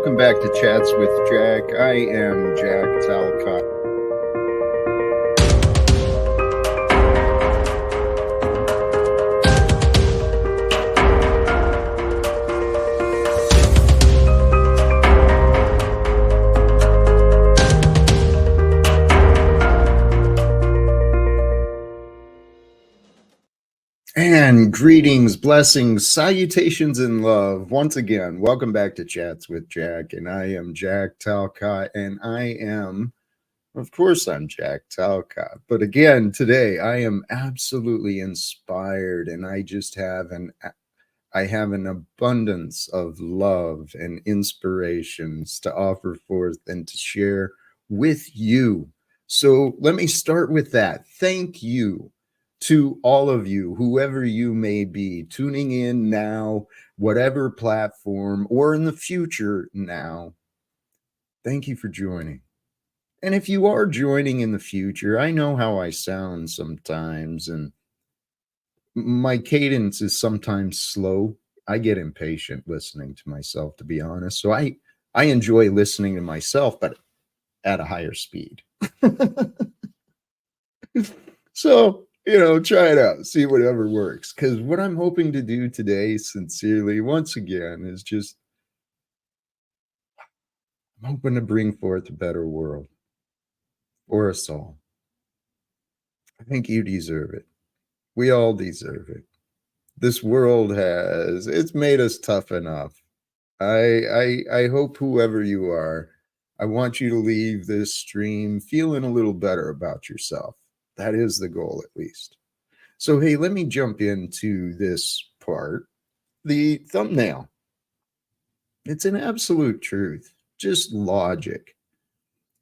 welcome back to Chats with Jack. I am Jack Talcott. And greetings, blessings, salutations, and love. Once again, welcome back to Chats with Jack. And I am Jack Talcott. And of course, I'm Jack Talcott. But again, today I am absolutely inspired. And I have an abundance of love and inspirations to offer forth and to share with you. So let me start with that. Thank you to all of you, whoever you may be, tuning in now, whatever platform, or in the future now. Thank you for joining. And if you are joining in the future, I know how I sound sometimes, and my cadence is sometimes slow. I get impatient listening to myself, to be honest. So I enjoy listening to myself, but at a higher speed. So, try it out, see whatever works. Because what I'm hoping to do today, sincerely, once again, is I'm hoping to bring forth a better world for us all. I think you deserve it. We all deserve it. This world it's made us tough enough. I hope whoever you are, I want you to leave this stream feeling a little better about yourself. That is the goal, at least. So, hey, let me jump into this part. The thumbnail. It's an absolute truth, just logic.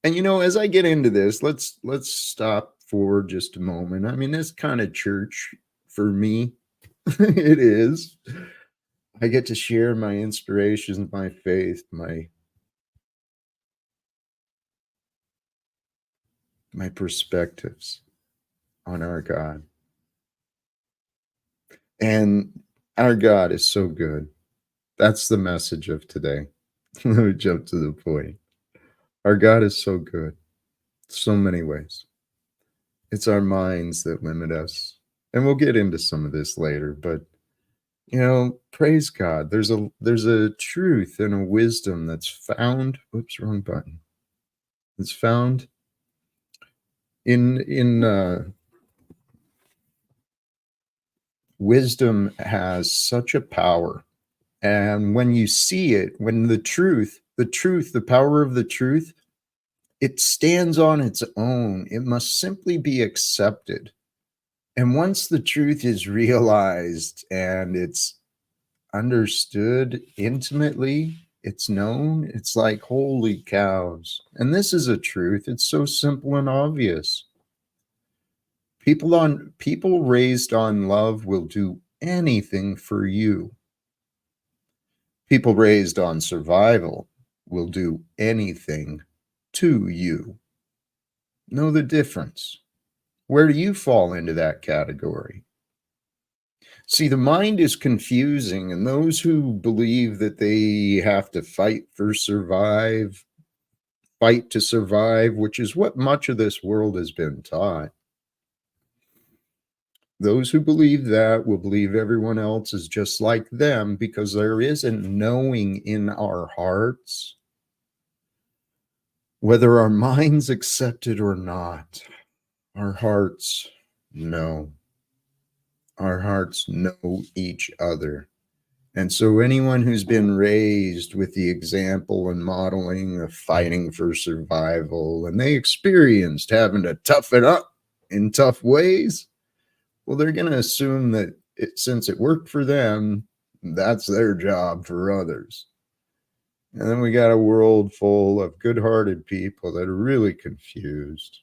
And as I get into this, let's stop for just a moment. I mean, it's kind of church for me. It is. I get to share my inspirations, my faith, my perspectives on our God. And our God is so good. That's the message of today. Let me jump to the point. Our God is so good, so many ways. It's our minds that limit us. And we'll get into some of this later, but praise God. There's a truth and a wisdom that's found. Oops, wrong button. It's found in wisdom has such a power. And when you see it, when the power of the truth, it stands on its own. It must simply be accepted. And once the truth is realized and it's understood intimately, it's known, it's like, holy cows. And this is a truth. It's so simple and obvious. People raised on love will do anything for you. People raised on survival will do anything to you. Know the difference. Where do you fall into that category? See, the mind is confusing, and those who believe that they have to fight to survive, which is what much of this world has been taught. Those who believe that will believe everyone else is just like them, because there is a knowing in our hearts, whether our minds accept it or not. Our hearts know. Our hearts know each other. And so anyone who's been raised with the example and modeling of fighting for survival, and they experienced having to toughen up in tough ways, well, they're going to assume that since it worked for them, that's their job for others. And then we got a world full of good-hearted people that are really confused.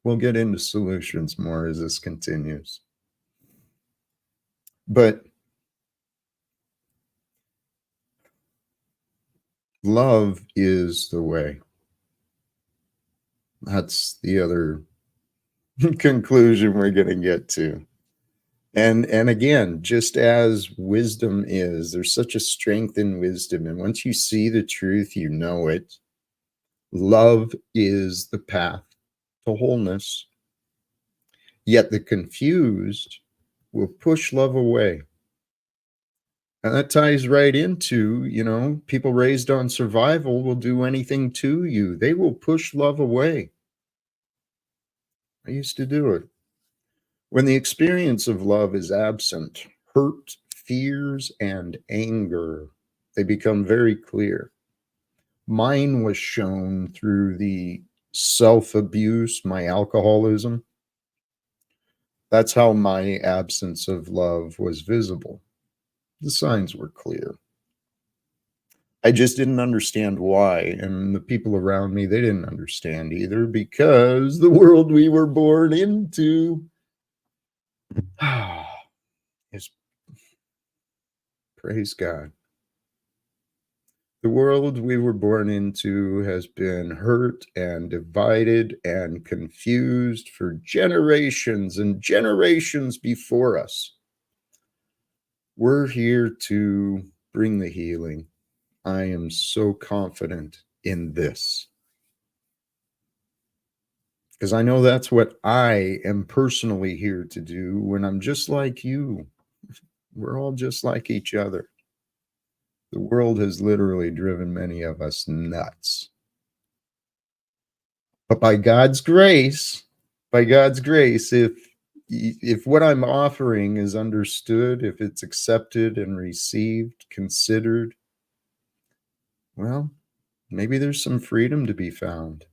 We'll get into solutions more as this continues. But love is the way. That's the other conclusion we're going to get to. And again, just as wisdom is, there's such a strength in wisdom. And once you see the truth, you know it. Love is the path to wholeness. Yet the confused will push love away. And that ties right into, people raised on survival will do anything to you. They will push love away. I used to do it. When the experience of love is absent, hurt, fears, and anger, they become very clear. Mine was shown through the self-abuse, my alcoholism. That's how my absence of love was visible. The signs were clear. I just didn't understand why. And the people around me, they didn't understand either, because the world we were born into is, praise God. The world we were born into has been hurt and divided and confused for generations and generations before us. We're here to bring the healing. I am so confident in this, because I know that's what I am personally here to do when I'm just like you. We're all just like each other. The world has literally driven many of us nuts. But by God's grace, if what I'm offering is understood, if it's accepted and received, considered, well, maybe there's some freedom to be found.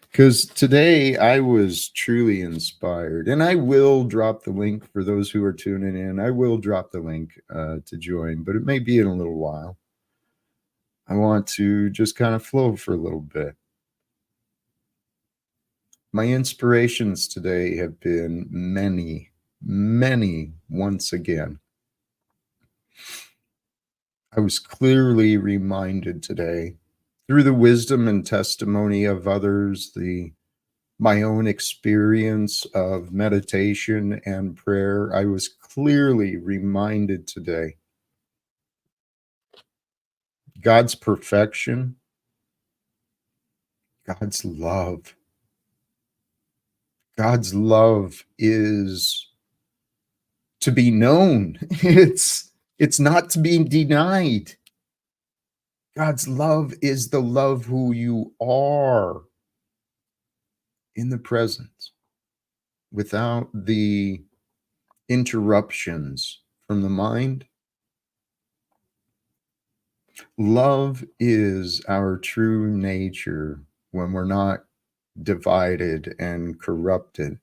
Because today I was truly inspired, and I will drop the link for those who are tuning in. I will drop the link to join, but it may be in a little while. I want to just kind of flow for a little bit. My inspirations today have been many, many once again. I was clearly reminded today through the wisdom and testimony of others, my own experience of meditation and prayer. I was clearly reminded today God's perfection, God's love. God's love is to be known. It's not to be denied. God's love is the love who you are in the present, without the interruptions from the mind. Love is our true nature when we're not divided and corrupted,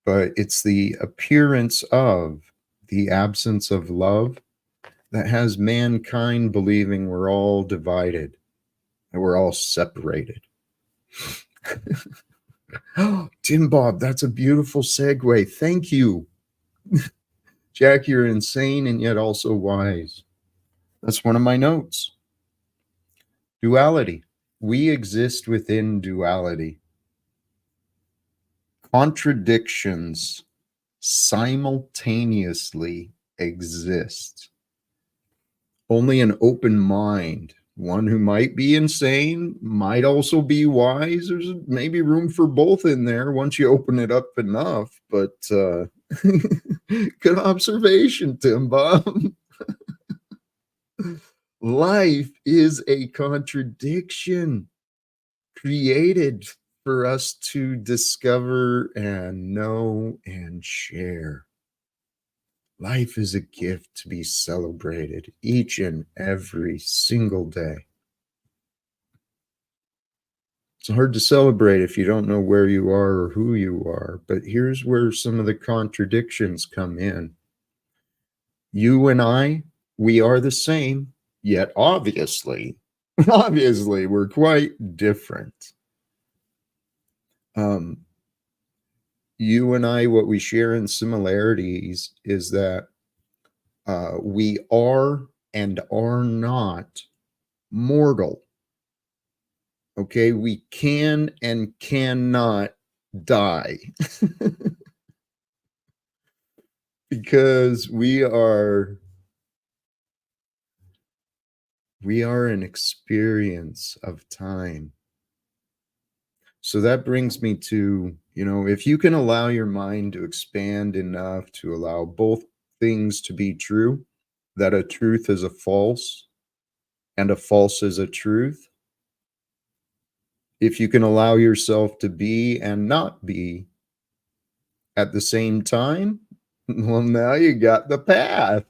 but it's the appearance of the absence of love that has mankind believing we're all divided and we're all separated. Oh, Tim Bob, that's a beautiful segue. Thank you. Jack, you're insane and yet also wise. That's one of my notes. Duality. We exist within duality. Contradictions simultaneously exist. Only an open mind, one who might be insane, might also be wise. There's maybe room for both in there once you open it up enough. But good observation, Tim Bob. Life is a contradiction created for us to discover and know and share. Life is a gift to be celebrated each and every single day. It's hard to celebrate if you don't know where you are or who you are, but here's where some of the contradictions come in. You and I, we are the same, yet obviously we're quite different. You and I, what we share in similarities is that we are and are not mortal. Okay, we can and cannot die. because we are an experience of time. So that brings me to, if you can allow your mind to expand enough to allow both things to be true, that a truth is a false and a false is a truth, if you can allow yourself to be and not be at the same time, well, now you got the path.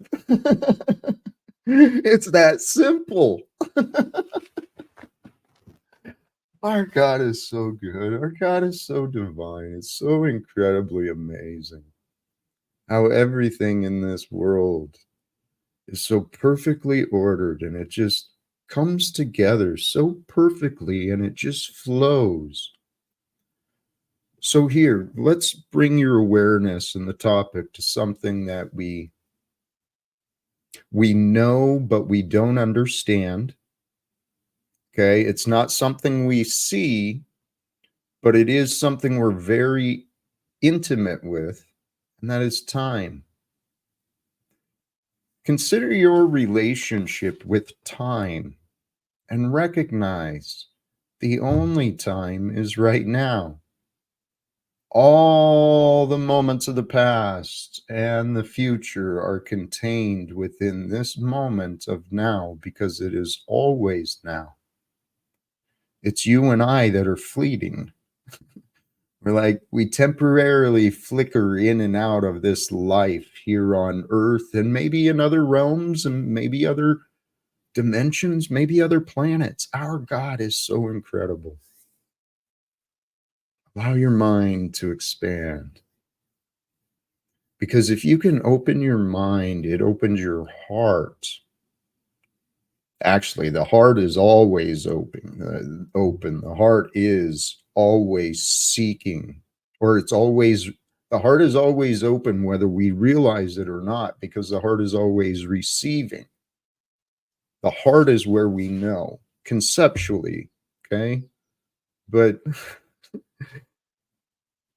It's that simple. Our God is so good. Our God is so divine. It's so incredibly amazing how everything in this world is so perfectly ordered and it just comes together so perfectly and it just flows. So here, let's bring your awareness and the topic to something that we know but we don't understand. Okay? It's not something we see, but it is something we're very intimate with, and that is time. Consider your relationship with time and recognize the only time is right now. All the moments of the past and the future are contained within this moment of now because it is always now. It's you and I that are fleeting. We temporarily flicker in and out of this life here on earth and maybe in other realms and maybe other dimensions, maybe other planets. Our God is so incredible. Allow your mind to expand. Because if you can open your mind, it opens your heart. Actually, the heart is always open. The heart is always seeking, or the heart is always open, whether we realize it or not, because the heart is always receiving. The heart is where we know conceptually, okay? But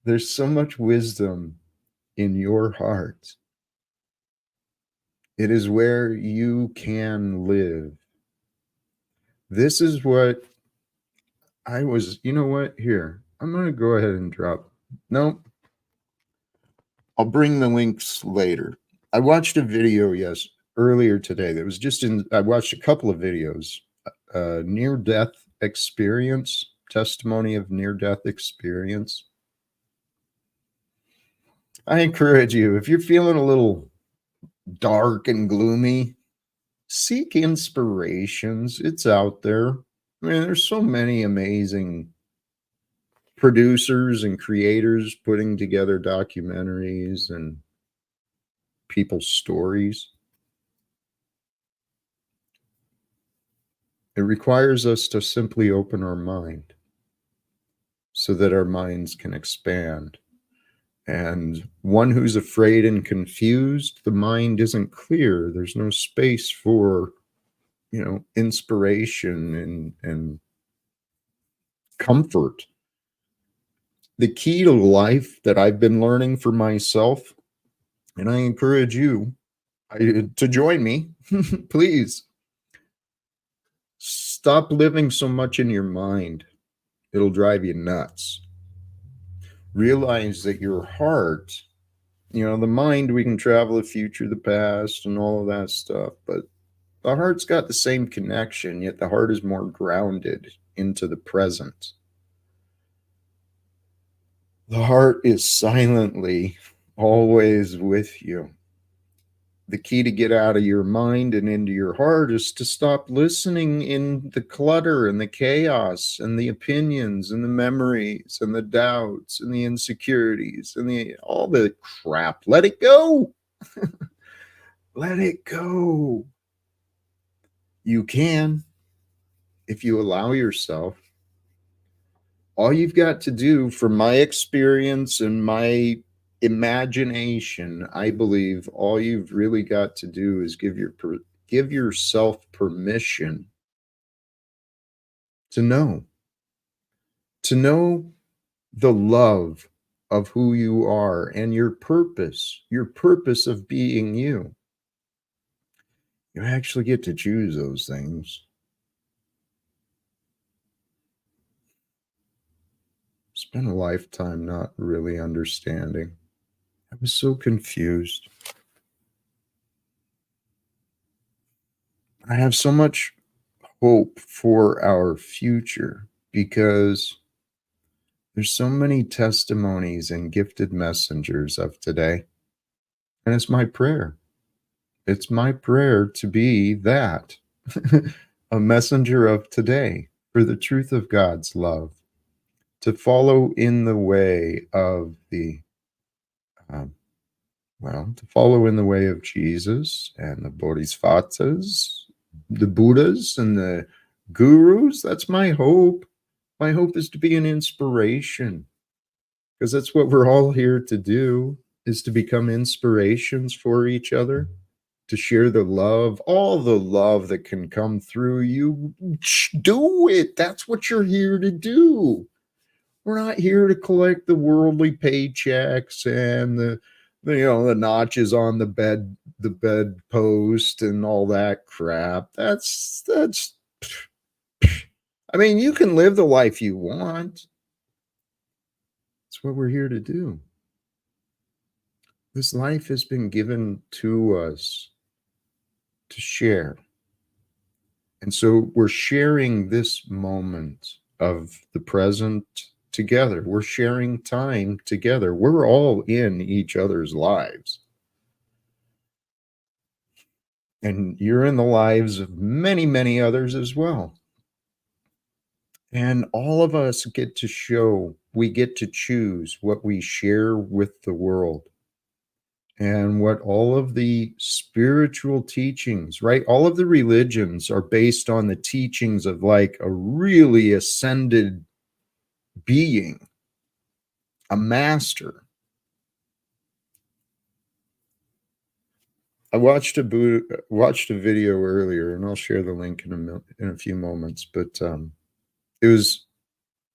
there's so much wisdom in your heart. It is where you can live. This is what you know what? Here, I'm going to go ahead and drop. No, I'll bring the links later. I watched a video, earlier today that was I watched a couple of videos, near death experience, testimony of near death experience. I encourage you, if you're feeling a little dark and gloomy, seek inspirations. It's out there. I mean, there's so many amazing producers and creators putting together documentaries and people's stories. It requires us to simply open our mind so that our minds can expand. And one who's afraid and confused, the mind isn't clear. There's no space for, inspiration and comfort. The key to life that I've been learning for myself, and I encourage you to join me, please stop living so much in your mind. It'll drive you nuts. Realize that your heart, the mind, we can travel the future, the past, and all of that stuff, but the heart's got the same connection, yet the heart is more grounded into the present. The heart is silently always with you. The key to get out of your mind and into your heart is to stop listening in the clutter and the chaos and the opinions and the memories and the doubts and the insecurities and all the crap. Let it go. Let it go. You can if you allow yourself. All you've got to do, from my experience and my imagination, I believe all you've really got to do is give yourself permission to know the love of who you are and your purpose of being you. You actually get to choose those things. Spent a lifetime not really understanding. I was so confused. I have so much hope for our future because there's so many testimonies and gifted messengers of today. And it's my prayer. It's my prayer to be that a messenger of today for the truth of God's love, to follow in the way of um, to follow in the way of Jesus and the Bodhisattvas, the Buddhas and the gurus. That's my hope. My hope is to be an inspiration because that's what we're all here to do, is to become inspirations for each other, to share the love, all the love that can come through you. Do it. That's what you're here to do. We're not here to collect the worldly paychecks and the notches on the bedpost and all that crap. That's I mean, you can live the life you want. That's what we're here to do. This life has been given to us to share. And so we're sharing this moment of the present together. We're sharing time together. We're all in each other's lives. And you're in the lives of many, many others as well. And all of us get to show, we get to choose what we share with the world. And what all of the spiritual teachings, right? All of the religions are based on the teachings of like a really ascended being, a master. I watched a video earlier, and I'll share the link in a few moments. But it was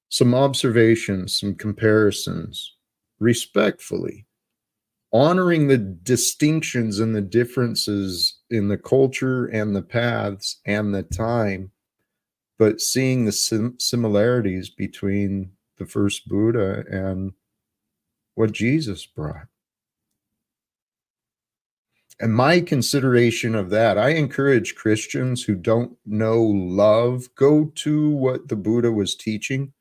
some observations, some comparisons, respectfully, honoring the distinctions and the differences in the culture and the paths and the time, but seeing the similarities between the first Buddha and what Jesus brought. And my consideration of that, I encourage Christians who don't know love, go to what the Buddha was teaching.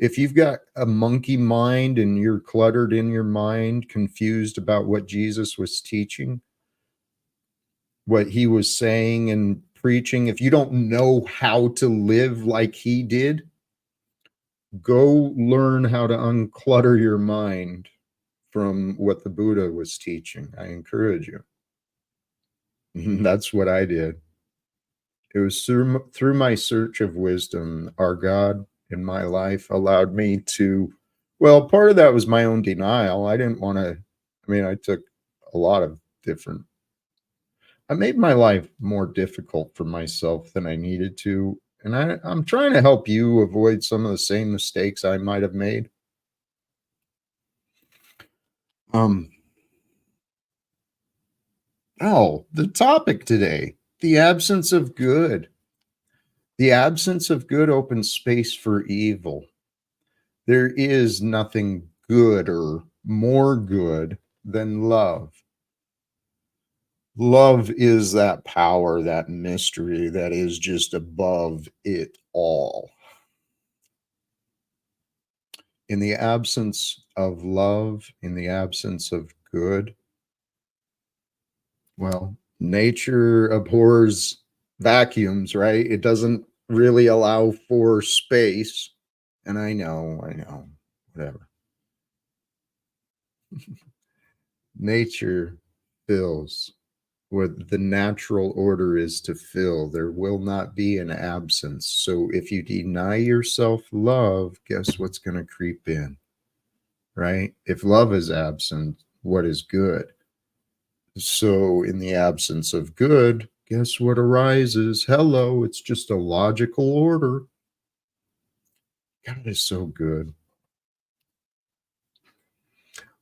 If you've got a monkey mind and you're cluttered in your mind, confused about what Jesus was teaching, what he was saying and preaching, if you don't know how to live like he did, go learn how to unclutter your mind from what the Buddha was teaching. I encourage you. That's what I did. It was through my search of wisdom, our God in my life allowed me to, well, part of that was my own denial. I didn't want to, I mean, I took a lot of different, I made my life more difficult for myself than I needed to. And I'm trying to help you avoid some of the same mistakes I might have made. The topic today, the absence of good. The absence of good opens space for evil. There is nothing good or more good than love. Love is that power, that mystery that is just above it all. In the absence of love, in the absence of good, well, nature abhors vacuums, right? It doesn't really allow for space. And I know, whatever. Nature fills what the natural order is to fill. There will not be an absence. So if you deny yourself love, guess what's going to creep in, right? If love is absent, what is good? So in the absence of good, guess what arises? Hello, it's just a logical order. God is so good.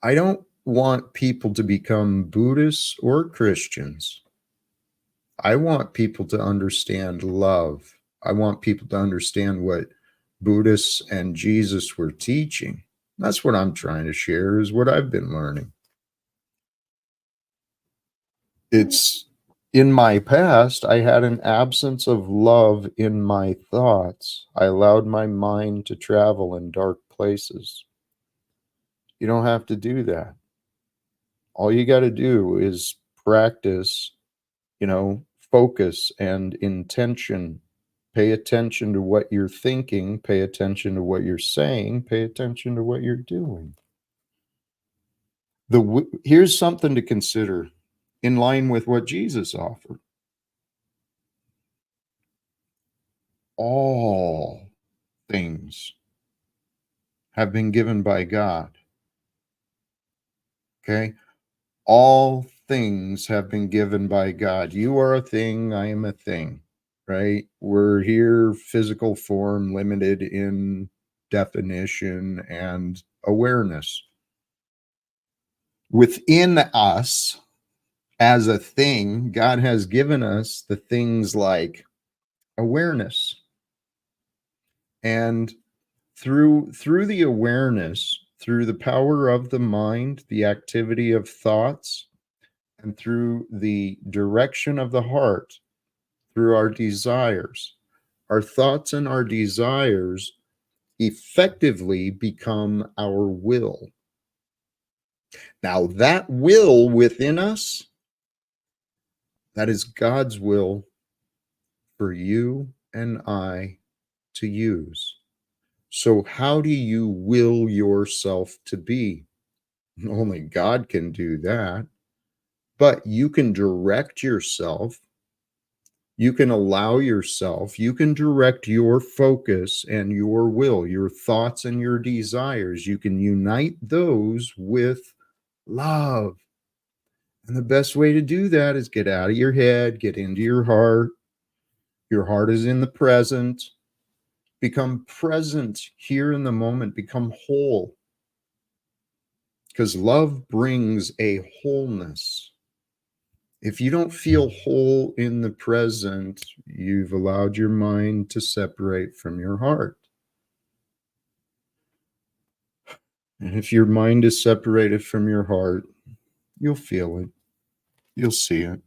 I don't want people to become Buddhists or Christians. I want people to understand love. I want people to understand what Buddhists and Jesus were teaching. That's what I'm trying to share, is what I've been learning. It's in my past, I had an absence of love in my thoughts. I allowed my mind to travel in dark places. You don't have to do that. All you got to do is practice, focus and intention. Pay attention to what you're thinking, pay attention to what you're saying, pay attention to what you're doing. Here's something to consider in line with what Jesus offered. All things have been given by God. Okay? All things have been given by God. You are a thing, I am a thing, right? We're here, physical form, limited in definition and awareness. Within us, as a thing, God has given us the things like awareness. And through the awareness, through the power of the mind, the activity of thoughts, and through the direction of the heart, through our desires, our thoughts and our desires effectively become our will. Now, that will within us, that is God's will for you and I to use. So, how do you will yourself to be? Only God can do that. But you can direct yourself. You can allow yourself. You can direct your focus and your will, your thoughts and your desires. You can unite those with love. And the best way to do that is get out of your head, get into your heart. Your heart is in the present. Become present here in the moment. Become whole. Because love brings a wholeness. If you don't feel whole in the present, you've allowed your mind to separate from your heart. And if your mind is separated from your heart, you'll feel it. You'll see it.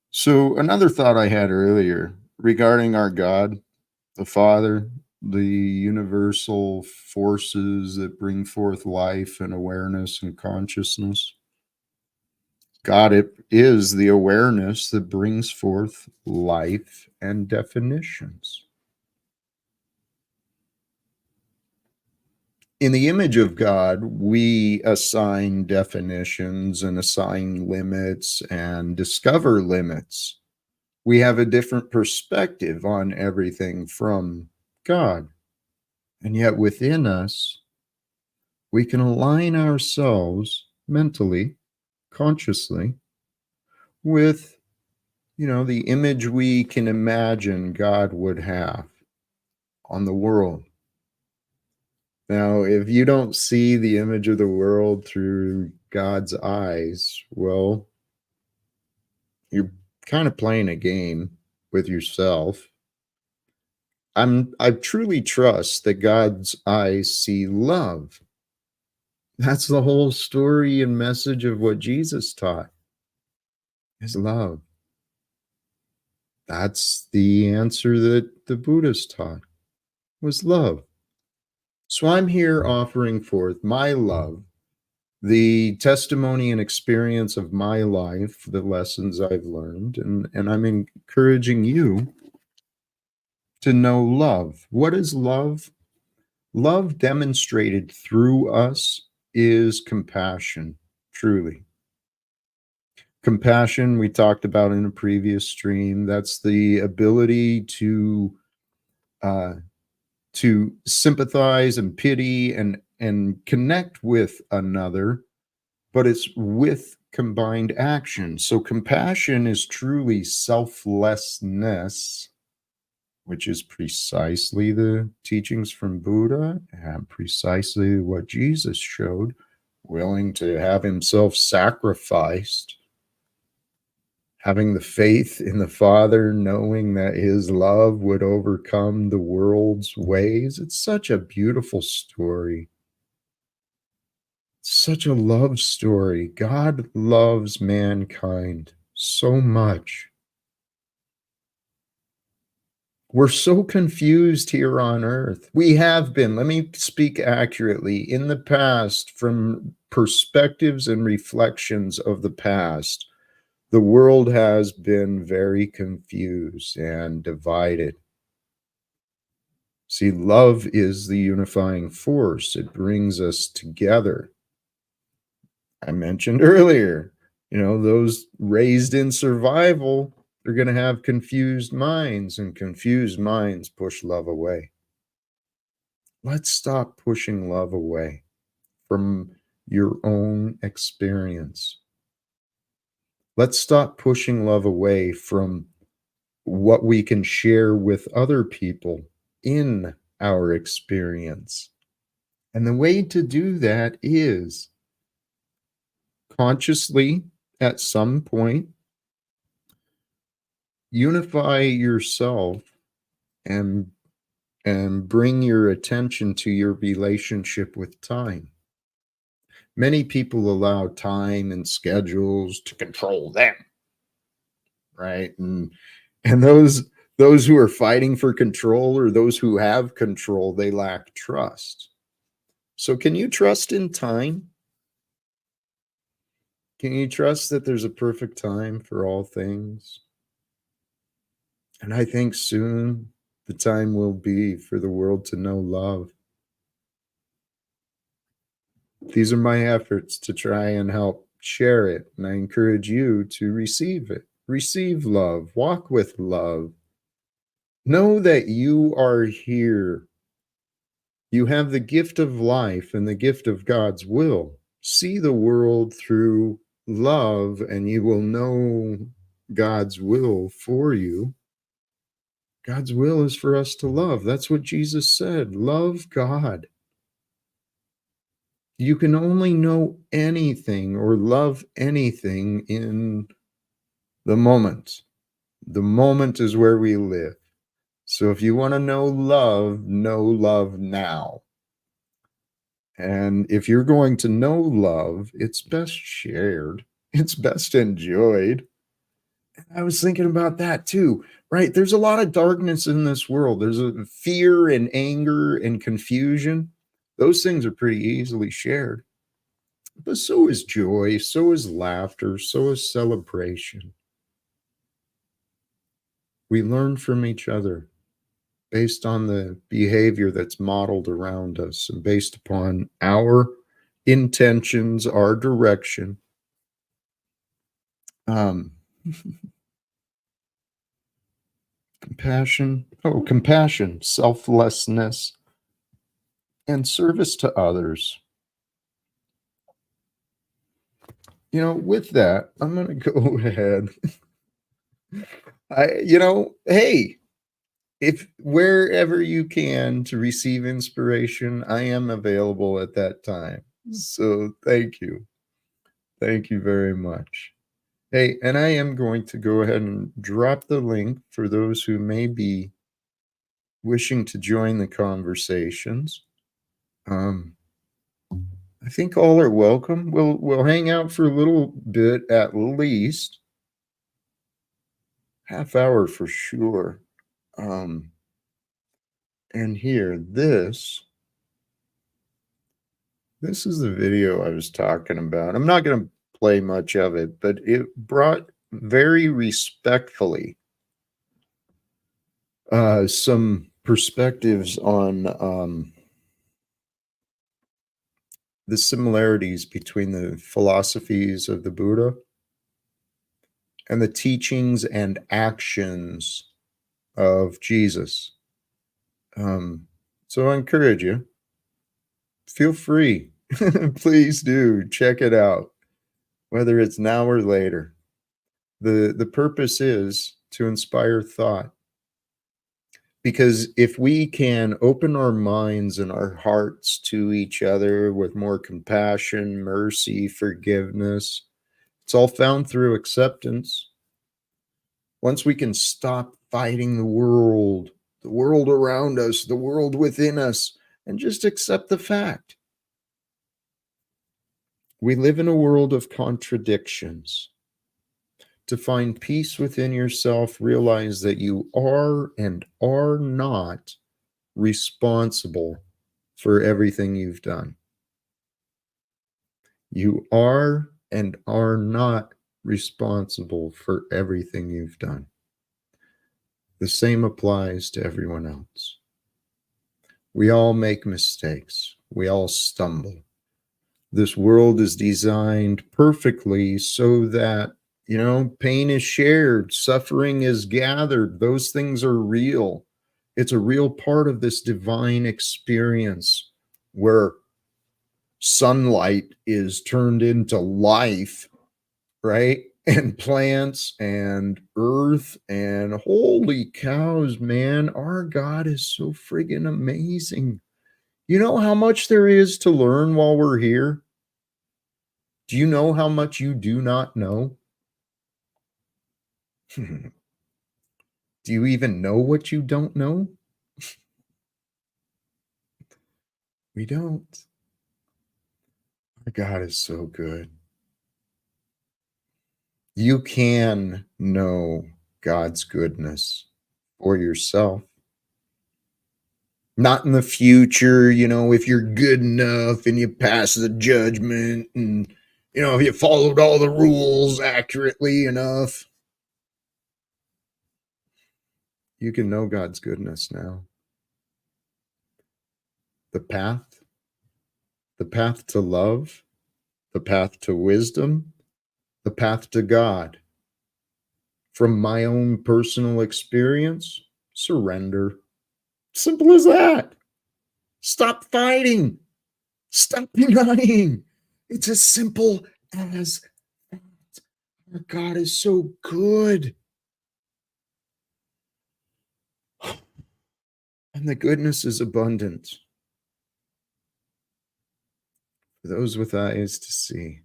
So, another thought I had earlier regarding our God, the Father, the universal forces that bring forth life and awareness and consciousness. God is the awareness that brings forth life and definitions. In the image of God, we assign definitions and assign limits and discover limits. We have a different perspective on everything from God. And yet within us, we can align ourselves mentally, consciously, with, the image we can imagine God would have on the world. Now, if you don't see the image of the world through God's eyes, well, you're kind of playing a game with yourself. I truly trust that God's eyes see love. That's the whole story and message of what Jesus taught, is love. That's the answer that the Buddhists taught, was love. So I'm here offering forth my love, the testimony and experience of my life, the lessons I've learned, and I'm encouraging you to know love. What is love? Love demonstrated through us is compassion, truly. Compassion, we talked about in a previous stream. That's the ability uh, to sympathize and pity and connect with another, but it's with combined action. So compassion is truly selflessness which is precisely the teachings from Buddha and precisely what Jesus showed, willing to have himself sacrificed, having the faith in the Father, knowing that his love would overcome the world's ways. It's such a beautiful story. Such a love story. God loves mankind so much. We're so confused here on earth. We have been, let me speak accurately, in the past, from perspectives and reflections of the past, the world has been very confused and divided. See, love is the unifying force. It brings us together. I mentioned earlier, those raised in survival, they're going to have confused minds, and confused minds push love away. Let's stop pushing love away from your own experience. Let's stop pushing love away from what we can share with other people in our experience. And the way to do that is consciously, at some point, unify yourself and bring your attention to your relationship with time. Many people allow time and schedules to control them, right? And those who are fighting for control, or those who have control, they lack trust. So can you trust in time? Can you trust that there's a perfect time for all things? And I think soon the time will be for the world to know love. These are my efforts to try and help share it, and I encourage you to receive it. Receive love, walk with love. Know that you are here. You have the gift of life and the gift of God's will. See the world through love, and you will know God's will for you. God's will is for us to love. That's what Jesus said. Love God. You can only know anything or love anything in the moment. The moment is where we live. So if you want to know love now. And if you're going to know love, it's best shared. It's best enjoyed. I was thinking about that too, right? There's a lot of darkness in this world. There's a fear and anger and confusion. Those things are pretty easily shared. But so is joy, so is laughter, so is celebration. We learn from each other based on the behavior that's modeled around us and based upon our intentions, our direction. Um, compassion, selflessness, and service to others. With that, I'm going to go ahead. Hey, if wherever you can to receive inspiration, I am available at that time. So thank you. Thank you very much. Hey, and I am going to go ahead and drop the link for those who may be wishing to join the conversations. I think all are welcome. We'll hang out for a little bit, at least half hour for sure. And here, this is the video I was talking about. I'm not going to play much of it, but it brought very respectfully some perspectives on the similarities between the philosophies of the Buddha and the teachings and actions of Jesus. So I encourage you, feel free. Please do check it out, whether it's now or later. The purpose is to inspire thought. Because if we can open our minds and our hearts to each other with more compassion, mercy, forgiveness, it's all found through acceptance. Once we can stop fighting the world around us, the world within us, and just accept the fact we live in a world of contradictions. To find peace within yourself, realize that you are and are not responsible for everything you've done. You are and are not responsible for everything you've done. The same applies to everyone else. We all make mistakes. We all stumble. This world is designed perfectly so that, pain is shared, suffering is gathered. Those things are real. It's a real part of this divine experience where sunlight is turned into life, right? And plants and earth, and holy cows, man, our God is so friggin' amazing. You know how much there is to learn while we're here? Do you know how much you do not know? Do you even know what you don't know? We don't. Our God is so good. You can know God's goodness for yourself. Not in the future, if you're good enough and you pass the judgment and, if you followed all the rules accurately enough. You can know God's goodness now. The path to love, the path to wisdom, the path to God. From my own personal experience, surrender. Simple as that. Stop fighting. Stop denying. It's as simple as that. Our God is so good. And the goodness is abundant for those with eyes to see.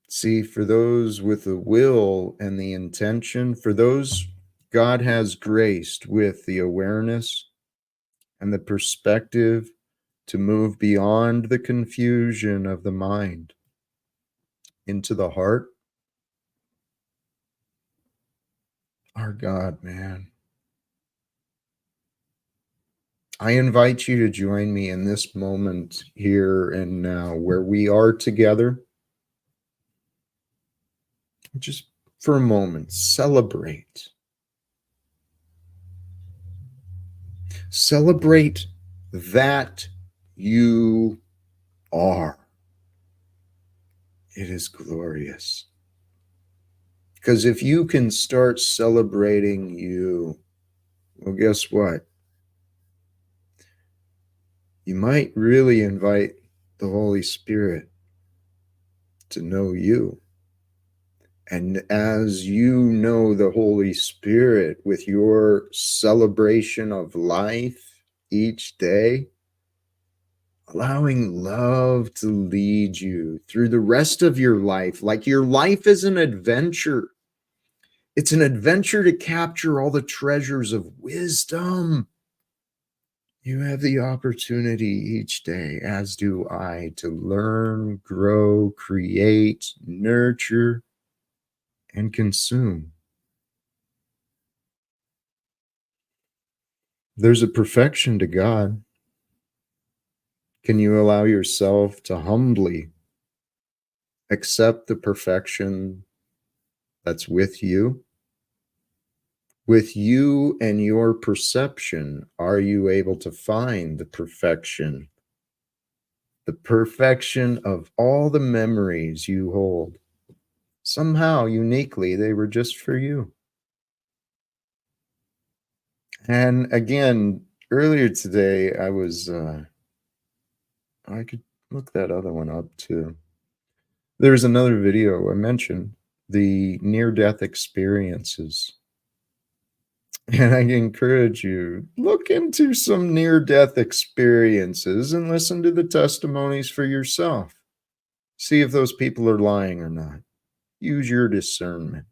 See, for those with the will and the intention, for those God has graced with the awareness and the perspective to move beyond the confusion of the mind into the heart. Our God, man. I invite you to join me in this moment here and now where we are together. Just for a moment, celebrate. Celebrate that you are. It is glorious. Because if you can start celebrating you, well, guess what? You might really invite the Holy Spirit to know you. And as you know the Holy Spirit with your celebration of life each day, allowing love to lead you through the rest of your life, like your life is an adventure. It's an adventure to capture all the treasures of wisdom. You have the opportunity each day, as do I, to learn, grow, create, nurture, and consume. There's a perfection to God. Can you allow yourself to humbly accept the perfection that's with you? With you and your perception, are you able to find the perfection of all the memories you hold? Somehow, uniquely, they were just for you. And again, earlier today, I could look that other one up too. There's another video I mentioned, the near-death experiences. And I encourage you, look into some near-death experiences and listen to the testimonies for yourself. See if those people are lying or not. Use your discernment.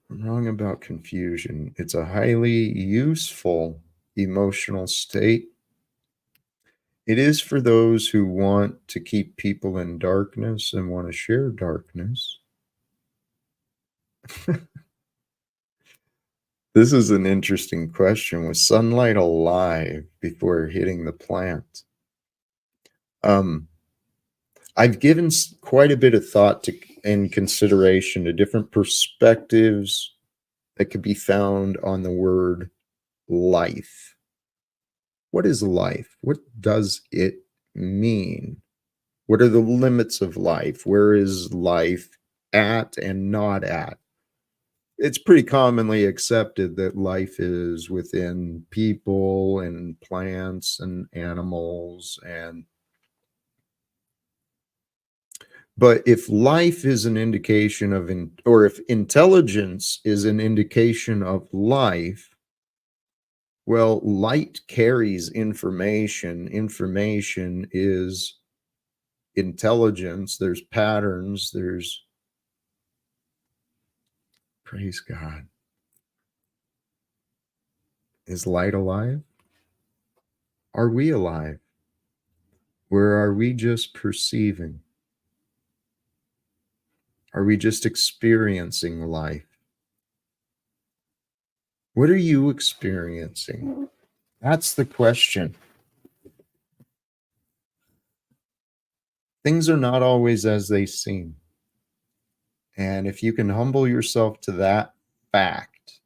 I'm wrong about confusion. It's a highly useful emotional state. It is for those who want to keep people in darkness and want to share darkness. This is an interesting question. Was sunlight alive before hitting the plant? Um, I've given quite a bit of thought to and consideration to different perspectives that could be found on the word life. What is life? What does it mean? What are the limits of life? Where is life at and not at? It's pretty commonly accepted that life is within people and plants and animals, and but if life is an indication of or if intelligence is an indication of life, well, light carries information. Information is intelligence. There's patterns. There's, praise God. Is light alive? Are we alive? Or are we just perceiving? Are we just experiencing life? What are you experiencing? That's the question. Things are not always as they seem. And if you can humble yourself to that fact,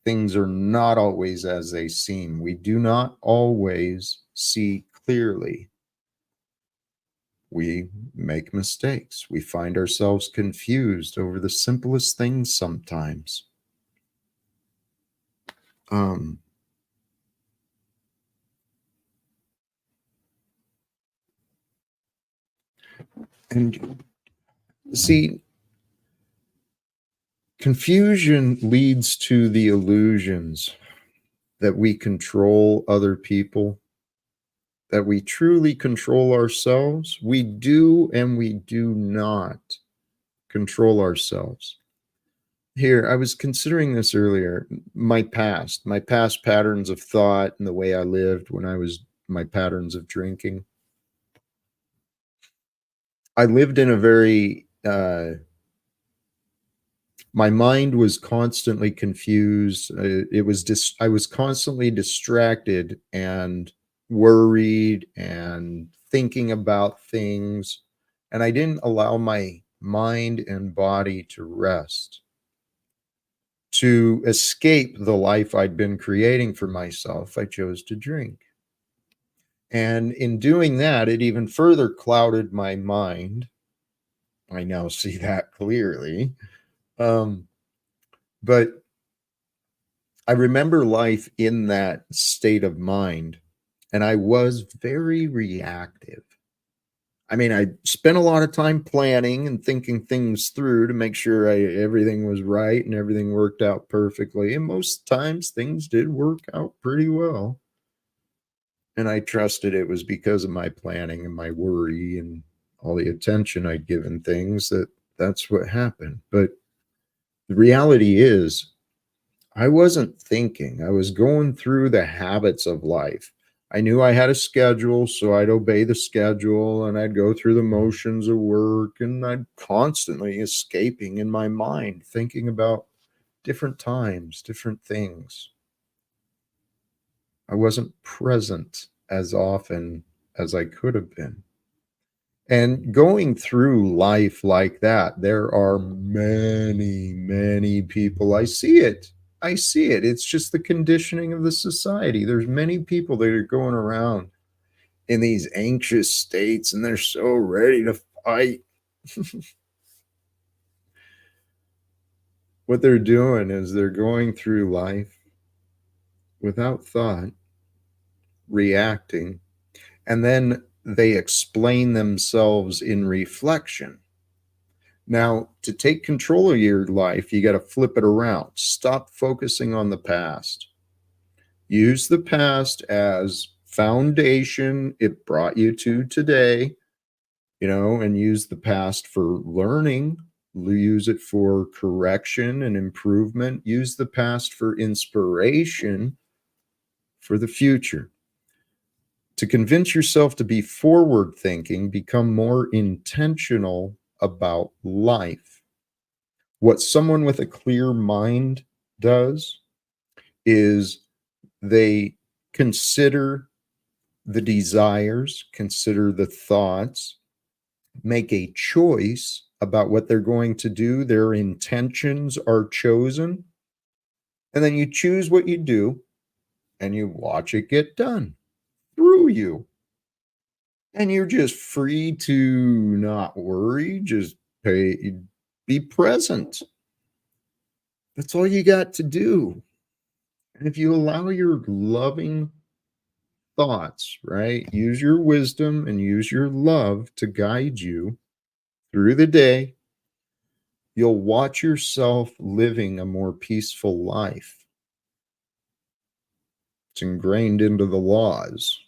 things are not always as they seem. We do not always see clearly. We make mistakes. We find ourselves confused over the simplest things sometimes. Um, and see, confusion leads to the illusions that we control other people, that we truly control ourselves. We do and we do not control ourselves. Here, I was considering this earlier. My past patterns of thought and the way I lived when I was my patterns of drinking. I lived in a very my mind was constantly confused. I was constantly distracted and worried and thinking about things, and I didn't allow my mind and body to rest, to escape the life I'd been creating for myself. I chose to drink. And in doing that, it even further clouded my mind. I now see that clearly. Um, but I remember life in that state of mind, and I was very reactive. I mean, I spent a lot of time planning and thinking things through to make sure everything was right and everything worked out perfectly. And most times things did work out pretty well. And I trusted it was because of my planning and my worry and all the attention I'd given things that that's what happened. But the reality is, I wasn't thinking. I was going through the habits of life. I knew I had a schedule, so I'd obey the schedule and I'd go through the motions of work, and I'd constantly escaping in my mind, thinking about different times, different things. I wasn't present as often as I could have been. And going through life like that, there are many, many people. I see it. I see it. It's just the conditioning of the society. There's many people that are going around in these anxious states and they're so ready to fight. What they're doing is they're going through life without thought, reacting, and then they explain themselves in reflection. Now, to take control of your life, you got to flip it around. Stop focusing on the past. Use the past as foundation. It brought you to today, and use the past for learning. Use it for correction and improvement. Use the past for inspiration for the future. To convince yourself to be forward thinking, become more intentional about life. What someone with a clear mind does is they consider the desires, consider the thoughts, make a choice about what they're going to do. Their intentions are chosen. And then you choose what you do and you watch it get done through you. And you're just free to not worry, just be present. That's all you got to do. And if you allow your loving thoughts, right, use your wisdom and use your love to guide you through the day, you'll watch yourself living a more peaceful life. It's ingrained into the laws.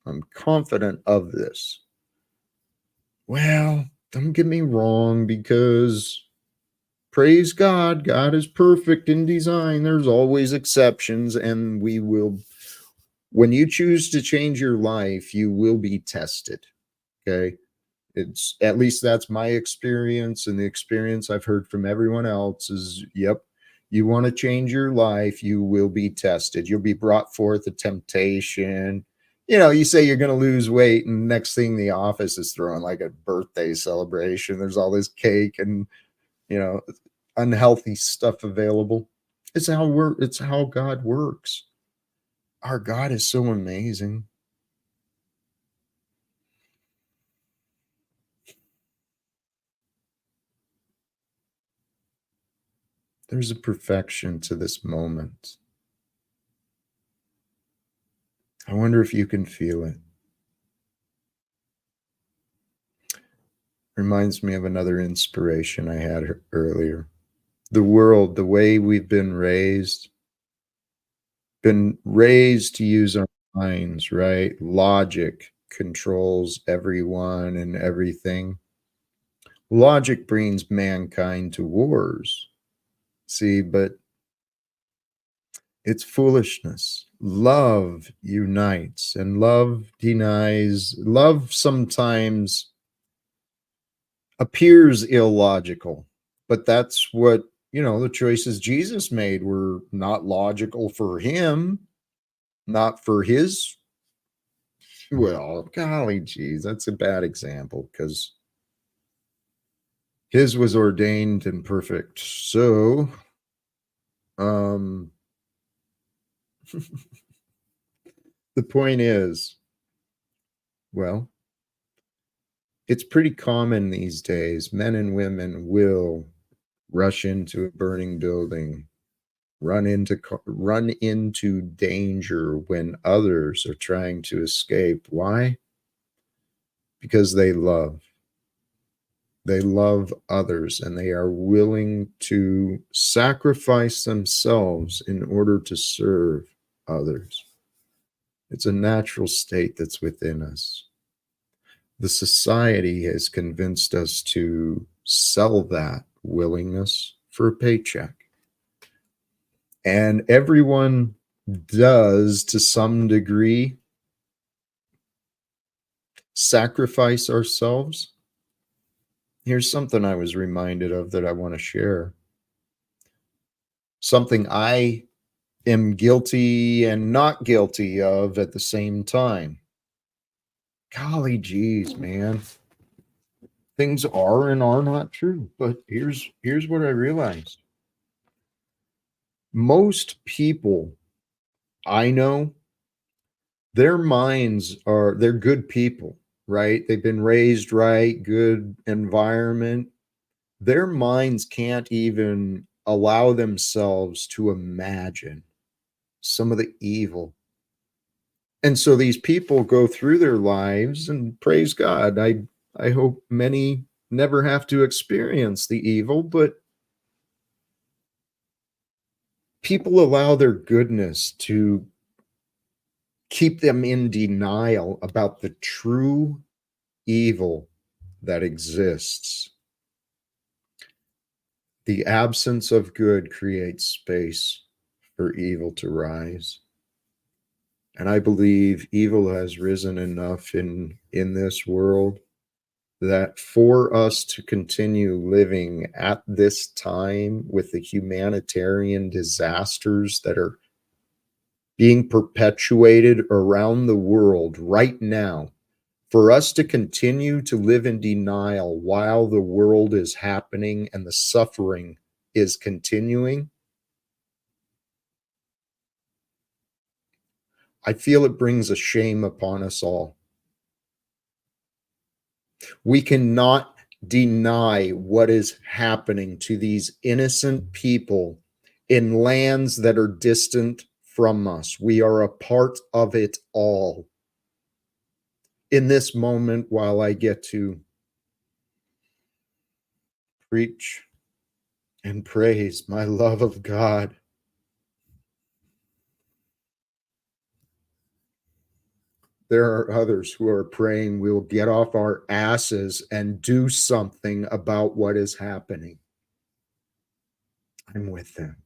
I'm confident of this. Well, don't get me wrong, because praise God, God is perfect in design. There's always exceptions, and when you choose to change your life, you will be tested. Okay. It's at least that's my experience, and the experience I've heard from everyone else is, yep, you want to change your life, you will be tested. You'll be brought forth a temptation. You say you're going to lose weight, and next thing the office is throwing like a birthday celebration. There's all this cake and, unhealthy stuff available. It's how God works. Our God is so amazing. There's a perfection to this moment. I wonder if you can feel it. Reminds me of another inspiration I had earlier. The world, the way we've been raised to use our minds, right? Logic controls everyone and everything. Logic brings mankind to wars. See, but it's foolishness. Love unites and love denies. Love sometimes appears illogical, but that's what, the choices Jesus made were not logical for him, not for his. Well, golly geez, that's a bad example, because his was ordained and perfect. So, the point is, well, it's pretty common these days. Men and women will rush into a burning building, run into danger when others are trying to escape. Why? Because they love. They love others, and they are willing to sacrifice themselves in order to serve others. It's a natural state that's within us. The society has convinced us to sell that willingness for a paycheck. And everyone does, to some degree, sacrifice ourselves. Here's something I was reminded of that I want to share. Something I am guilty and not guilty of at the same time. Golly geez, man. Things are and are not true. But here's what I realized. Most people I know, they're good people, right? They've been raised right, good environment. Their minds can't even allow themselves to imagine some of the evil. And so these people go through their lives, and praise God, I hope many never have to experience the evil, but people allow their goodness to keep them in denial about the true evil that exists. The absence of good creates space for evil to rise. And I believe evil has risen enough in this world that for us to continue living at this time with the humanitarian disasters that are being perpetuated around the world right now, for us to continue to live in denial while the world is happening and the suffering is continuing, I feel it brings a shame upon us all. We cannot deny what is happening to these innocent people in lands that are distant from us. We are a part of it all. In this moment, while I get to preach and praise my love of God, there are others who are praying we'll get off our asses and do something about what is happening. I'm with them.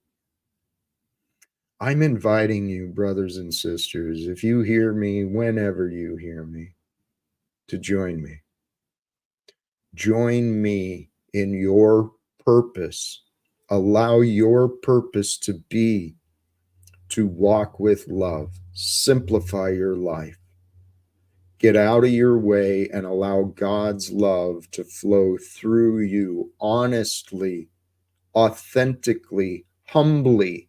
I'm inviting you, brothers and sisters, if you hear me, whenever you hear me, to join me. Join me in your purpose. Allow your purpose to be to walk with love. Simplify your life. Get out of your way and allow God's love to flow through you honestly, authentically, humbly.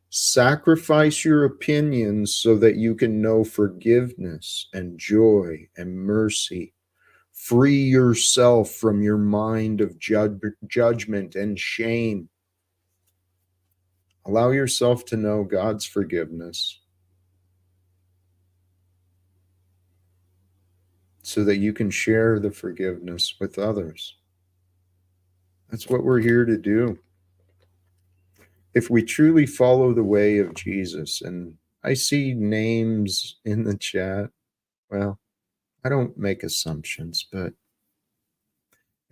Sacrifice your opinions so that you can know forgiveness and joy and mercy. Free yourself from your mind of judgment and shame. Allow yourself to know God's forgiveness so that you can share the forgiveness with others. That's what we're here to do. If we truly follow the way of Jesus, and I see names in the chat, well, I don't make assumptions, but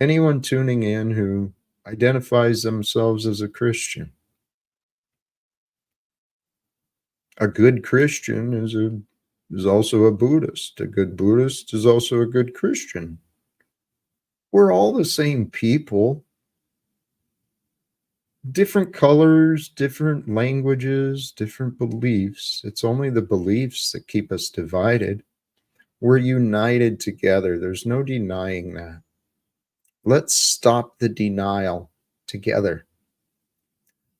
anyone tuning in who identifies themselves as a Christian, a good Christian is also a Buddhist. A good Buddhist is also a good Christian. We're all the same people. Different colors, different languages, different beliefs. It's only the beliefs that keep us divided. We're united together. There's no denying that. Let's stop the denial together.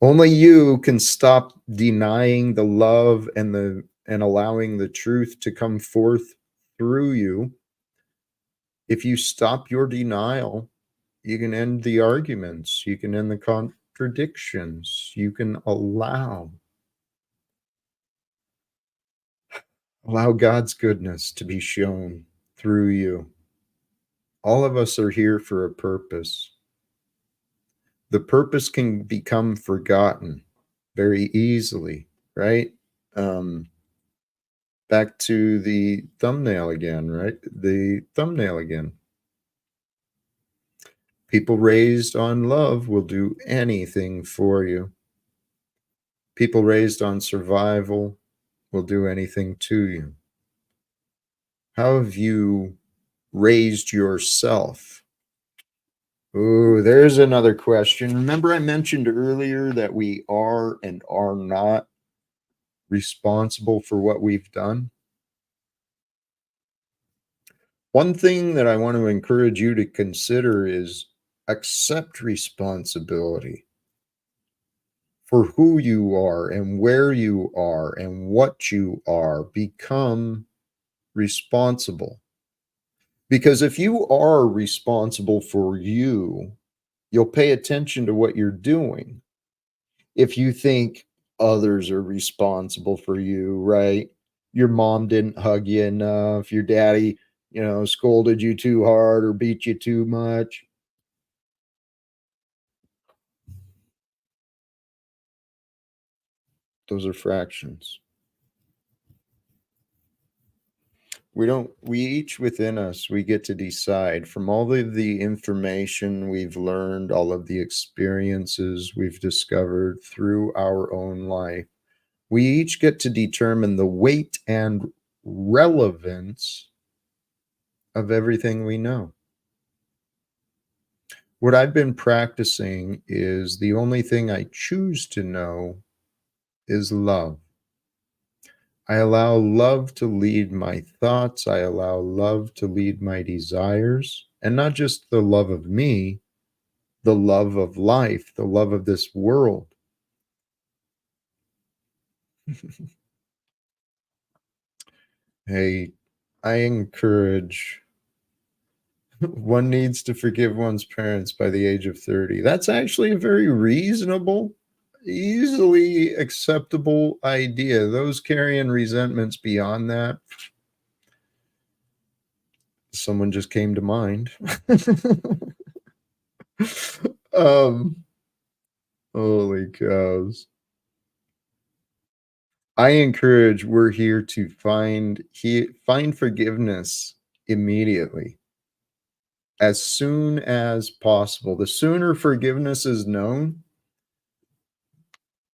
Only you can stop denying the love and allowing the truth to come forth through you. If you stop your denial, you can end the arguments, you can end the contradictions, you can allow God's goodness to be shown through you. All of us are here for a purpose. The purpose can become forgotten very easily, right? Back to the thumbnail again, right? The thumbnail again. People raised on love will do anything for you. People raised on survival will do anything to you. How have you raised yourself? Oh, there's another question. Remember, I mentioned earlier that we are and are not responsible for what we've done. One thing that I want to encourage you to consider is accept responsibility for who you are and where you are and what you are. Become responsible. Because if you are responsible for you, you'll pay attention to what you're doing. If you think others are responsible for you, right? Your mom didn't hug you enough, your daddy, scolded you too hard or beat you too much. Those are fractions. We each within us, we get to decide from all of the information we've learned, all of the experiences we've discovered through our own life. We each get to determine the weight and relevance of everything we know. What I've been practicing is the only thing I choose to know is love. I allow love to lead my thoughts. I allow love to lead my desires. And not just the love of me, the love of life, the love of this world. Hey, I encourage one needs to forgive one's parents by the age of 30. That's actually a very reasonable, easily acceptable idea. Those carrying resentments beyond that, someone just came to mind. um, Holy cows. I encourage we're here to find forgiveness immediately, as soon as possible. The sooner forgiveness is known,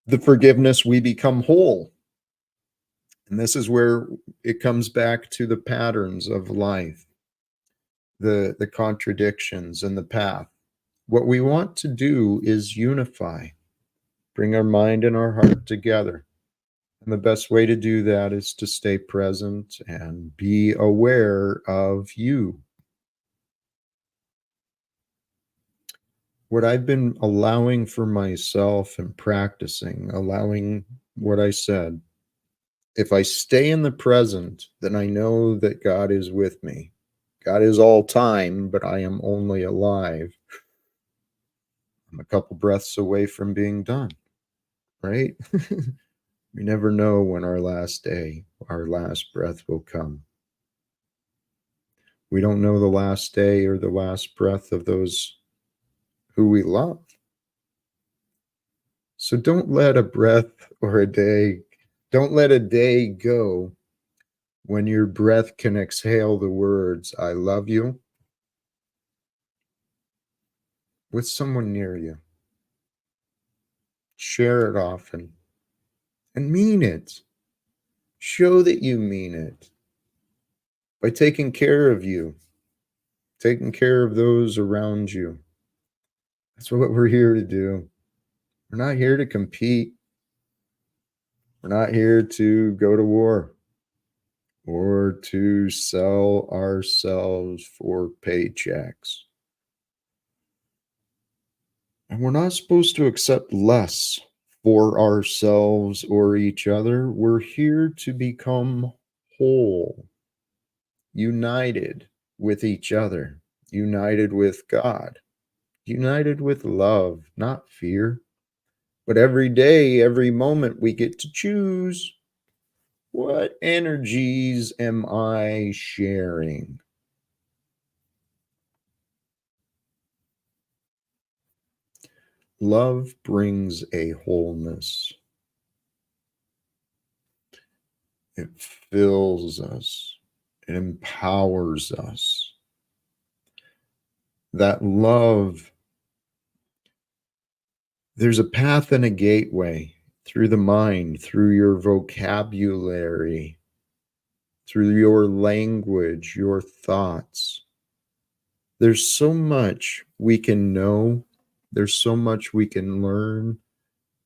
the forgiveness we become whole. And this is where it comes back to the patterns of life, the contradictions and the path. What we want to do is unify, bring our mind and our heart together. And the best way to do that is to stay present and be aware of you. What I've been allowing for myself and practicing, allowing what I said, if I stay in the present, then I know that God is with me. God is all time, but I am only alive. I'm a couple breaths away from being done, right? We never know when our last day, our last breath will come. We don't know the last day or the last breath of those who we love. So don't let a breath or a day, don't let a day go when your breath can exhale the words, I love you, with someone near you. Share it often and mean it. Show that you mean it by taking care of you, taking care of those around you. That's what we're here to do. We're not here to compete. We're not here to go to war or to sell ourselves for paychecks. And we're not supposed to accept less for ourselves or each other. We're here to become whole, united with each other, united with God, united with love, not fear. But every day, every moment, we get to choose, what energies am I sharing? Love brings a wholeness. It fills us. It empowers us. That love, there's a path and a gateway through the mind, through your vocabulary, through your language, your thoughts. There's so much we can know. There's so much we can learn.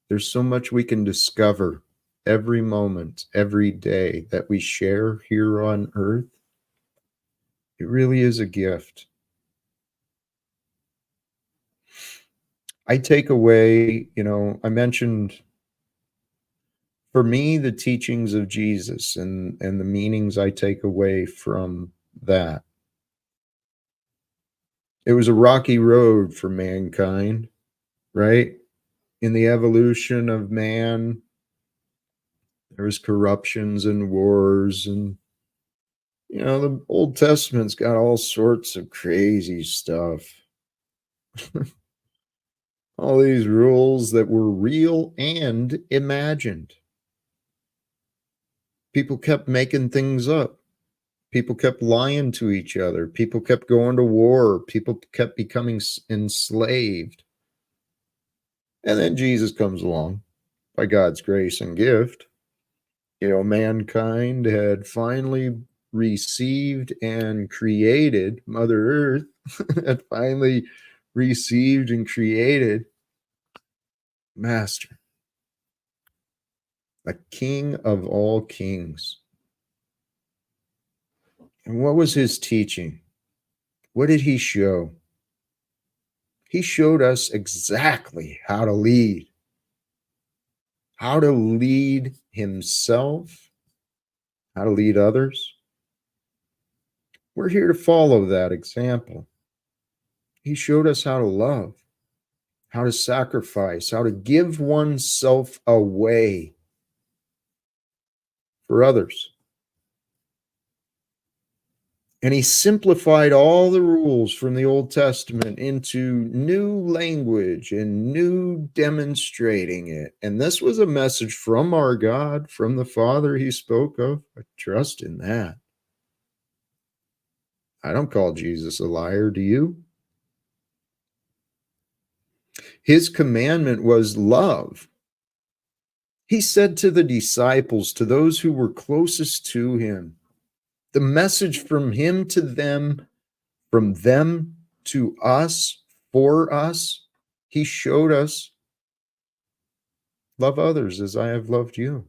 There's so much we can discover every moment, every day that we share here on earth. It really is a gift. I take away, I mentioned for me the teachings of Jesus and the meanings I take away from that. It was a rocky road for mankind, right? In the evolution of man, there was corruptions and wars, and the Old Testament's got all sorts of crazy stuff. All these rules that were real and imagined. People kept making things up. People kept lying to each other. People kept going to war. People kept becoming enslaved. And then Jesus comes along by God's grace and gift. Mankind had finally received and created Mother Earth, had finally received and created Master, the King of all kings. And what was his teaching? What did he show? He showed us exactly how to lead himself, how to lead others. We're here to follow that example. He showed us how to love, how to sacrifice, how to give oneself away for others. And he simplified all the rules from the Old Testament into new language and new demonstrating it. And this was a message from our God, from the Father he spoke of. I trust in that. I don't call Jesus a liar, do you? His commandment was love. He said to the disciples, to those who were closest to him, the message from him to them, from them to us, for us, he showed us, love others as I have loved you.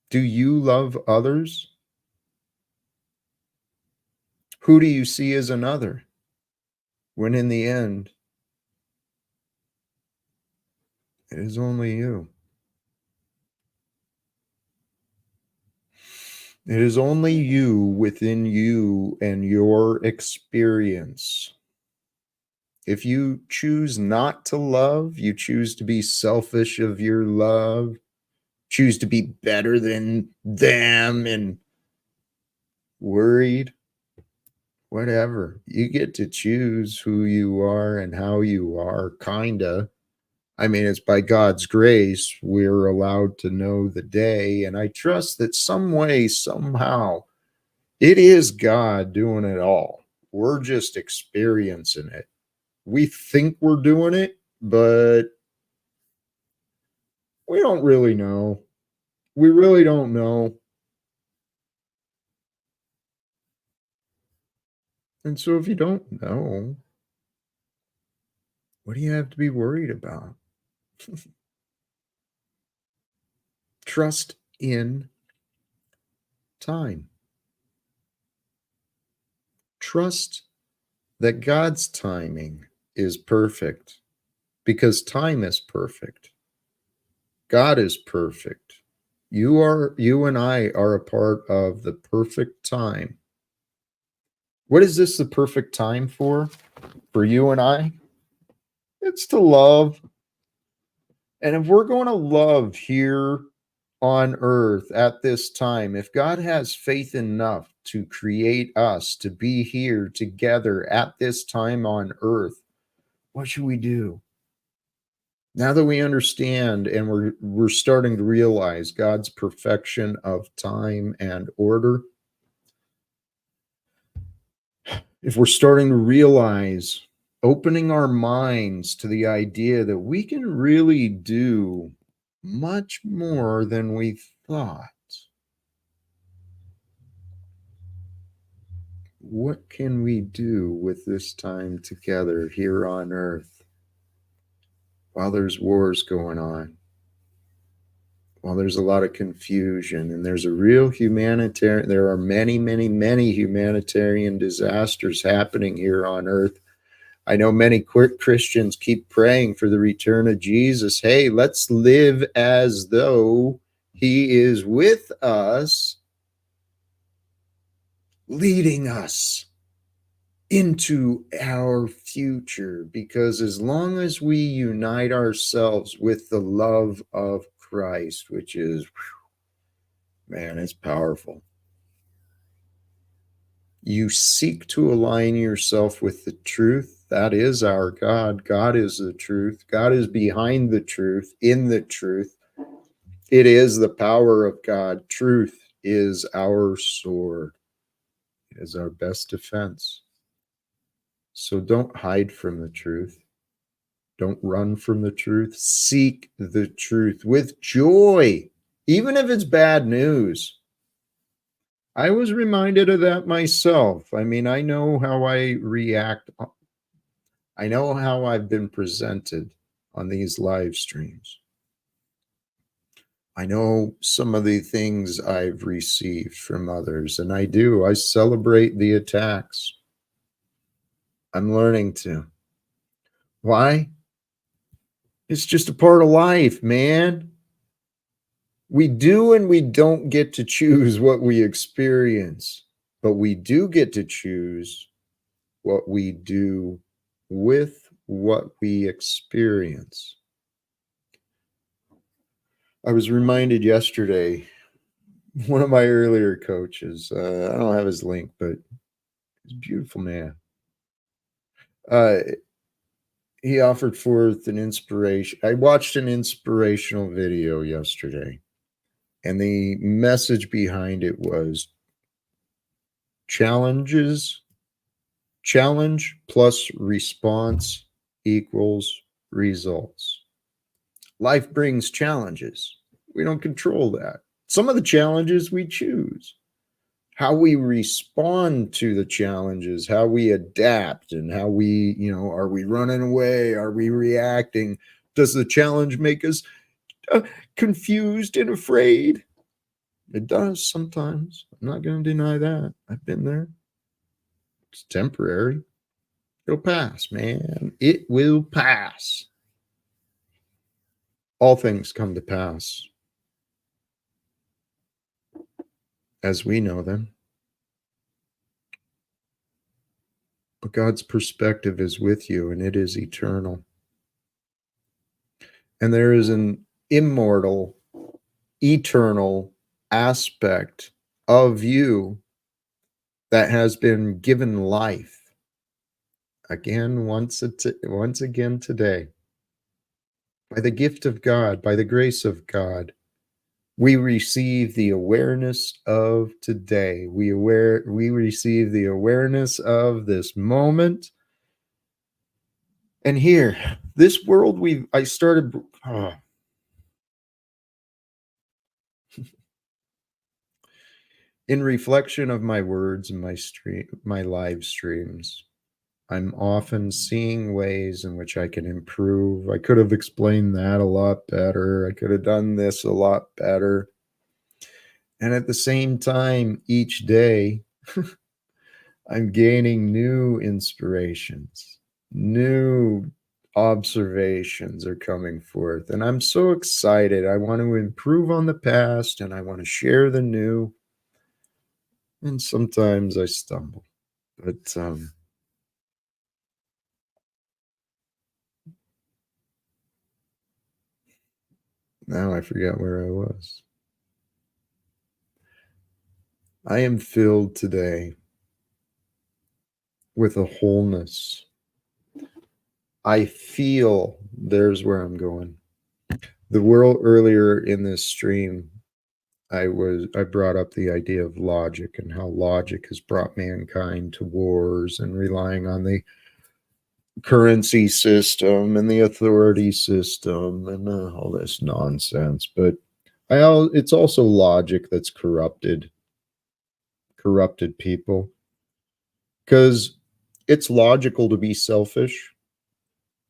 Do you love others? Who do you see as another? When in the end, it is only you. It is only you within you and your experience. If you choose not to love, you choose to be selfish of your love, choose to be better than them and worried, whatever. You get to choose who you are and how you are, kinda. I mean, it's by God's grace we're allowed to know the day. And I trust that some way, somehow, it is God doing it all. We're just experiencing it. We think we're doing it, but we don't really know. We really don't know. And so if you don't know, what do you have to be worried about? Trust in time. Trust that God's timing is perfect because time is perfect. God is perfect. You and I are a part of the perfect time. What is this the perfect time for? For you and I? It's to love. And if we're going to love here on earth at this time, if God has faith enough to create us to be here together at this time on earth, what should we do? Now that we understand and we're starting to realize God's perfection of time and order, if we're starting to realize, opening our minds to the idea that we can really do much more than we thought, what can we do with this time together here on earth while there's wars going on? While there's a lot of confusion and there's a real humanitarian, there are many, many, many humanitarian disasters happening here on earth. I know many Christians keep praying for the return of Jesus. Hey, let's live as though he is with us, leading us into our future. Because as long as we unite ourselves with the love of Christ, which is, man, it's powerful. You seek to align yourself with the truth. That is our God. God is the truth. God is behind the truth, in the truth. It is the power of God. Truth is our sword. It is our best defense. So don't hide from the truth. Don't run from the truth. Seek the truth with joy, even if it's bad news. I was reminded of that myself. I mean, I know how I react. I know how I've been presented on these live streams. I know some of the things I've received from others, and I do. I celebrate the attacks. I'm learning to. Why? It's just a part of life, man. We do and we don't get to choose what we experience, but we do get to choose what we do with what we experience. I was reminded yesterday, one of my earlier coaches, I don't have his link, but he's a beautiful man. Uh, he offered forth an inspiration. I watched an inspirational video yesterday, and the message behind it was challenge plus response equals results. Life brings challenges. We don't control that. Some of the challenges we choose. How we respond to the challenges, how we adapt, and how we, are we running away? Are we reacting? Does the challenge make us confused and afraid? It does sometimes. I'm not going to deny that. I've been there. It's temporary. It'll pass, man. It will pass. All things come to pass as we know them. But God's perspective is with you, and it is eternal. And there is an immortal, eternal aspect of you that has been given life. Again, once again today, by the gift of God, by the grace of God, we receive the awareness of today. We receive the awareness of this moment. And here, this world I started. In reflection of my words and my live streams, I'm often seeing ways in which I can improve. I could have explained that a lot better. I could have done this a lot better. And at the same time, each day, I'm gaining new inspirations, new observations are coming forth. And I'm so excited. I want to improve on the past and I want to share the new. And sometimes I stumble. But now I forgot where I was. I am filled today with a wholeness. I feel, there's where I'm going. The world earlier in this stream, I brought up the idea of logic and how logic has brought mankind to wars and relying on the currency system and the authority system and all this nonsense. But it's also logic that's corrupted people, because it's logical to be selfish.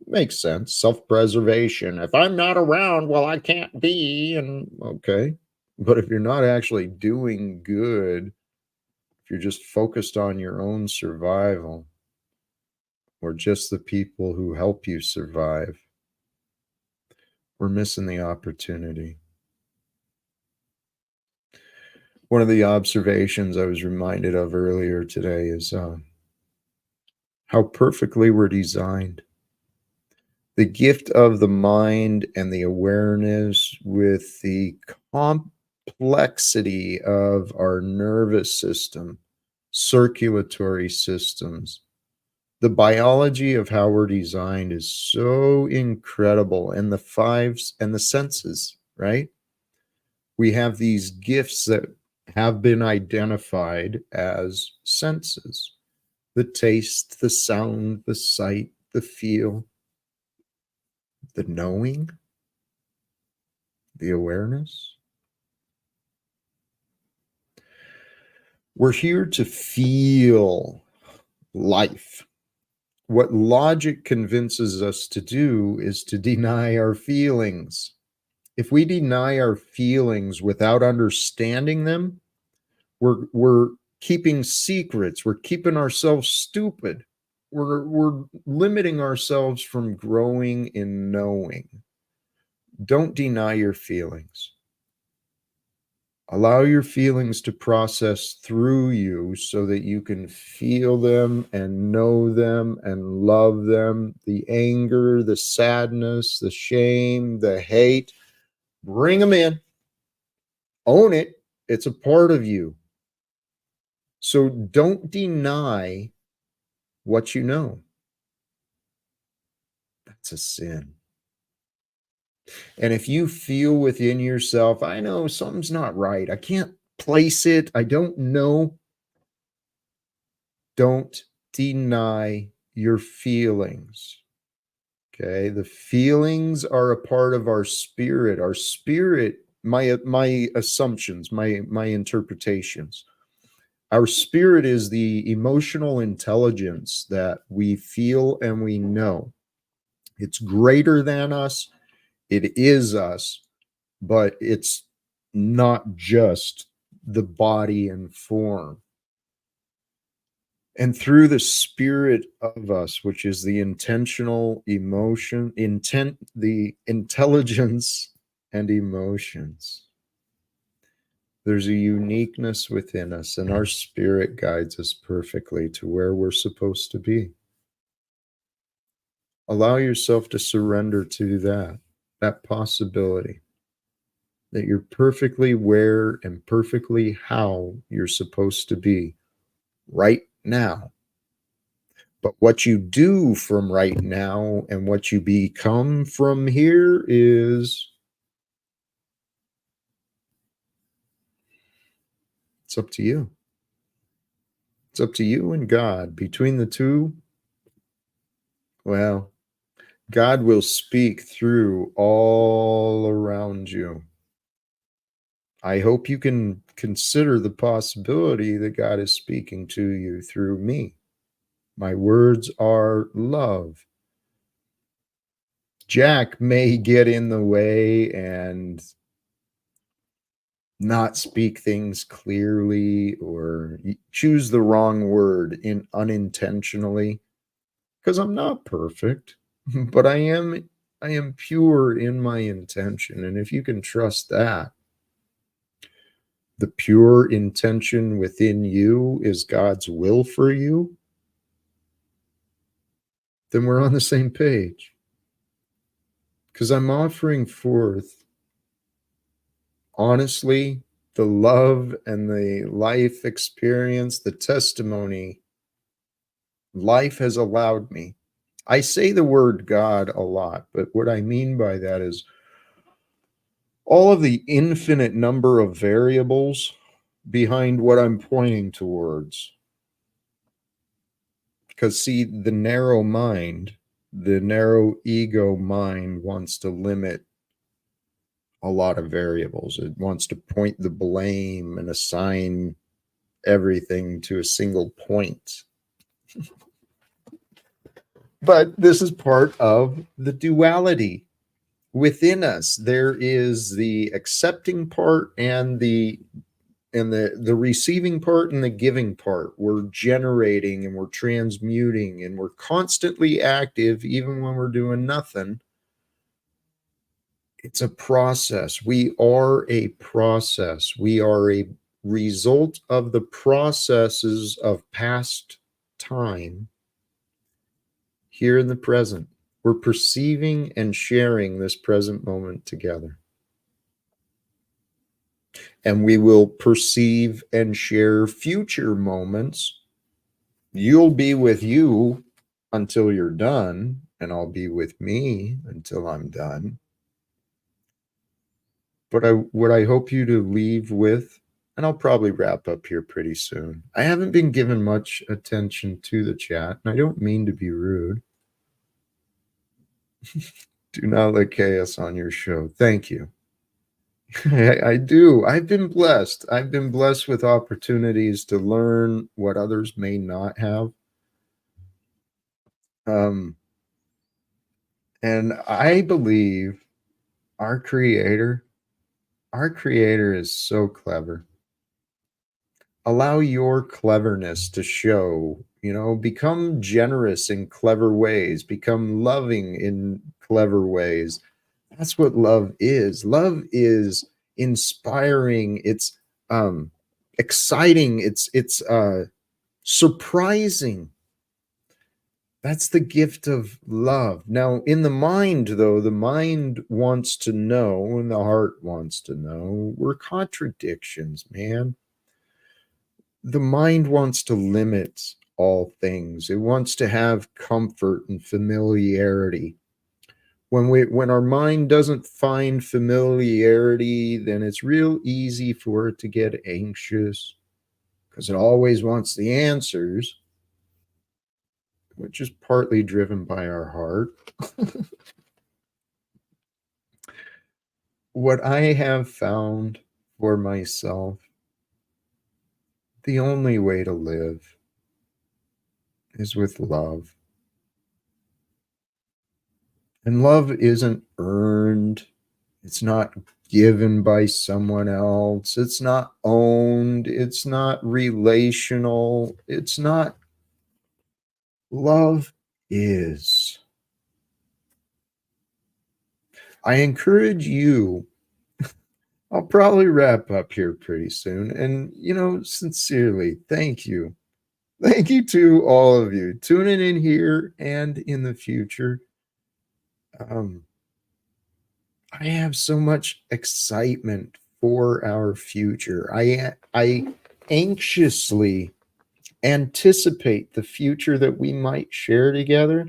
Makes sense. Self-preservation. If I'm not around, well, I can't be. And okay. But if you're not actually doing good, if you're just focused on your own survival or just the people who help you survive, we're missing the opportunity. One of the observations I was reminded of earlier today is how perfectly we're designed. The gift of the mind and the awareness with the complexity of our nervous system, circulatory systems, The biology of how we're designed is so incredible, and the fives and the senses, right? We have these gifts that have been identified as senses: the taste, the sound, the sight, the feel, the knowing, the awareness. We're here to feel life. What logic convinces us to do is to deny our feelings. If we deny our feelings without understanding them, we're keeping secrets. We're keeping ourselves stupid. We're limiting ourselves from growing in knowing. Don't deny your feelings. Allow your feelings to process through you so that you can feel them and know them and love them. The anger, the sadness, the shame, the hate, bring them in. Own it. It's a part of you. So don't deny what you know. That's a sin. And if you feel within yourself, I know something's not right, I can't place it, I don't know, don't deny your feelings. Okay, the feelings are a part of our spirit. Our spirit, my assumptions, my interpretations. Our spirit is the emotional intelligence that we feel and we know. It's greater than us. It is us, but it's not just the body and form. And through the spirit of us, which is the intentional emotion, intent, the intelligence and emotions, there's a uniqueness within us, and our spirit guides us perfectly to where we're supposed to be. Allow yourself to surrender to that possibility that you're perfectly where and perfectly how you're supposed to be right now. But what you do from right now and what you become from here is, it's up to you. It's up to you and God. Between the two, well, God will speak through all around you. I hope you can consider the possibility that God is speaking to you through me. My words are love. Jack may get in the way and not speak things clearly or choose the wrong word unintentionally, because I'm not perfect, but I am pure in my intention. And if you can trust that, the pure intention within you is God's will for you, then we're on the same page. Because I'm offering forth, honestly, the love and the life experience, the testimony life has allowed me. I say the word God a lot, but what I mean by that is all of the infinite number of variables behind what I'm pointing towards. Because, see, the narrow mind, the narrow ego mind wants to limit a lot of variables. It wants to point the blame and assign everything to a single point. But this is part of the duality within us. There is the accepting part and the receiving part and the giving part. We're generating and we're transmuting and we're constantly active even when we're doing nothing. It's a process. We are a process. We are a result of the processes of past time here in the present. We're perceiving and sharing this present moment together. And we will perceive and share future moments. You'll be with you until you're done, and I'll be with me until I'm done. But what I hope you to leave with, and I'll probably wrap up here pretty soon. I haven't been given much attention to the chat, and I don't mean to be rude. Do not let chaos on your show. Thank you. I do. I've been blessed. I've been blessed with opportunities to learn what others may not have. Um, and I believe our creator, our creator is so clever. Allow your cleverness to show, become generous in clever ways, become loving in clever ways. That's what love is. Love is inspiring, it's exciting, it's surprising. That's the gift of love. Now, in the mind, though, the mind wants to know and the heart wants to know. We're contradictions, man. The mind wants to limit all things. It wants to have comfort and familiarity. When our mind doesn't find familiarity, then it's real easy for it to get anxious because it always wants the answers, which is partly driven by our heart. What I have found for myself, the only way to live is with love. And love isn't earned. It's not given by someone else. It's not owned. It's not relational. It's not. Love is. I encourage you. I'll probably wrap up here pretty soon. And, sincerely, thank you. Thank you to all of you tuning in here and in the future. I have so much excitement for our future. I anxiously anticipate the future that we might share together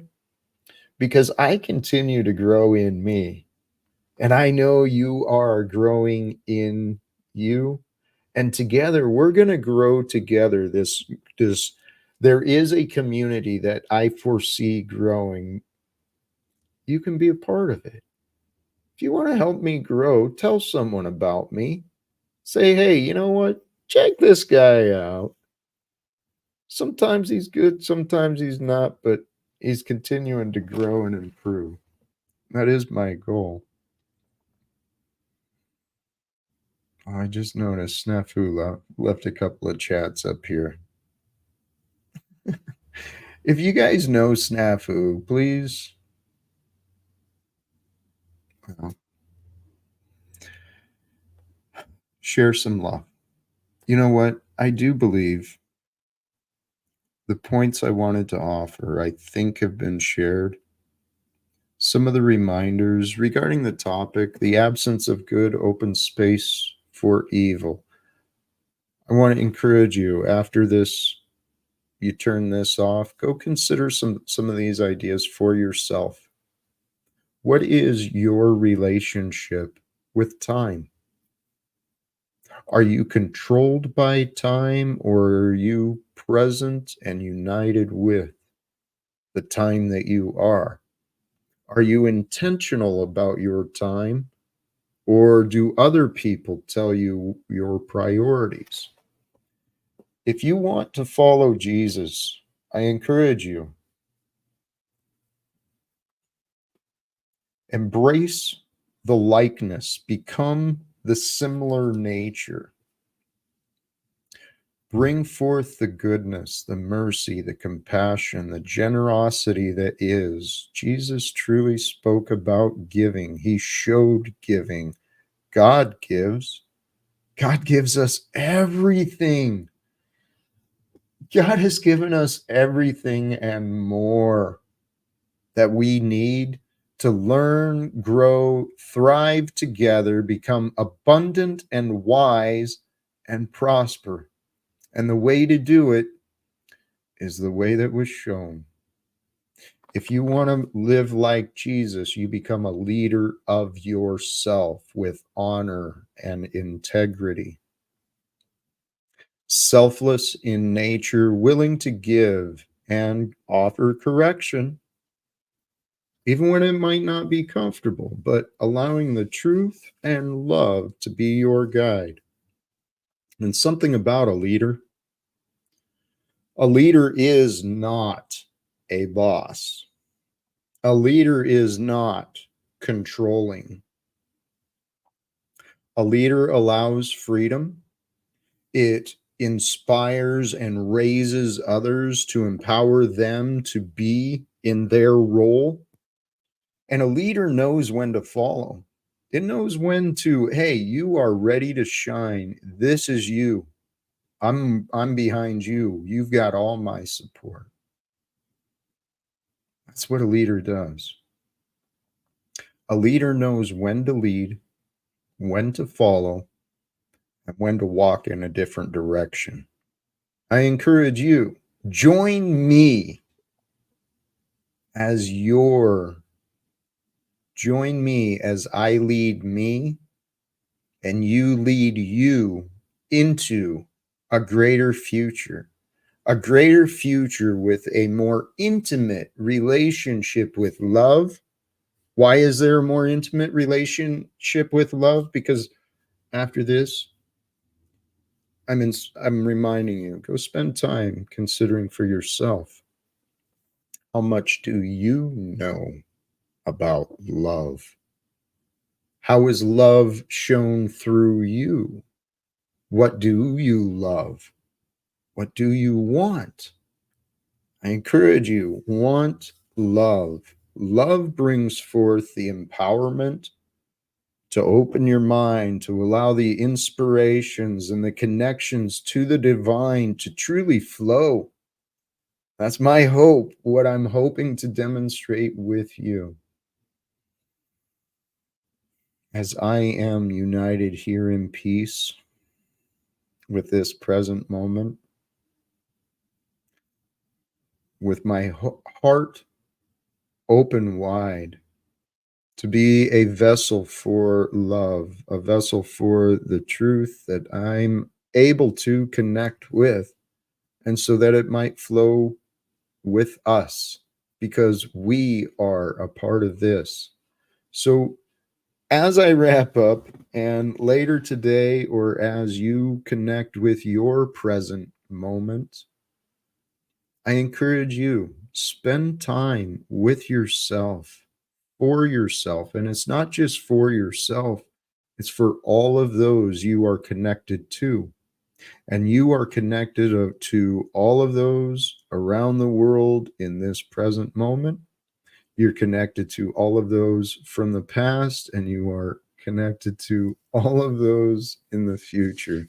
because I continue to grow in me. And I know you are growing in you. And together we're going to grow together. This there is a community that I foresee growing. You can be a part of it. If you want to help me grow, tell someone about me. Say, hey, you know what? Check this guy out. Sometimes he's good, sometimes he's not, but he's continuing to grow and improve. That is my goal. Oh, I just noticed Snafu left a couple of chats up here. If you guys know Snafu, please share some love. You know what? I do believe the points I wanted to offer, I think, have been shared. Some of the reminders regarding the topic, the absence of good opens space for evil. I want to encourage you after this, you turn this off, go consider some of these ideas for yourself. What is your relationship with time? Are you controlled by time, or are you present and united with the time that you are? Are you intentional about your time, or do other people tell you your priorities? If you want to follow Jesus, I encourage you, embrace the likeness, become the similar nature. Bring forth the goodness, the mercy, the compassion, the generosity that is. Jesus truly spoke about giving. He showed giving. God gives. God gives us everything. God has given us everything and more that we need to learn, grow, thrive together, become abundant and wise and prosper. And the way to do it is the way that was shown. If you want to live like Jesus, you become a leader of yourself with honor and integrity. Selfless in nature, willing to give and offer correction, even when it might not be comfortable, but allowing the truth and love to be your guide. And something about a leader is not a boss. A leader is not controlling. A leader allows freedom. It inspires and raises others to empower them to be in their role. And a leader knows when to follow. It knows when to, hey, you are ready to shine. This is you. I'm behind you. You've got all my support. That's what a leader does. A leader knows when to lead, when to follow, and when to walk in a different direction. I encourage you, join me as your, join me as I lead me and you lead you into a greater future with a more intimate relationship with love. Why is there a more intimate relationship with love? Because after this, I'm reminding you, go spend time considering for yourself. How much do you know about love? How is love shown through you? What do you love? What do you want? I encourage you, want love. Love brings forth the empowerment to open your mind, to allow the inspirations and the connections to the divine to truly flow. That's my hope, what I'm hoping to demonstrate with you. As I am united here in peace with this present moment, with my heart open wide to be a vessel for love, a vessel for the truth that I'm able to connect with, and so that it might flow with us because we are a part of this. So, as I wrap up, and later today, or as you connect with your present moment, I encourage you, spend time with yourself, for yourself. And it's not just for yourself, it's for all of those you are connected to. And you are connected to all of those around the world in this present moment. You're connected to all of those from the past, and you are connected to all of those in the future.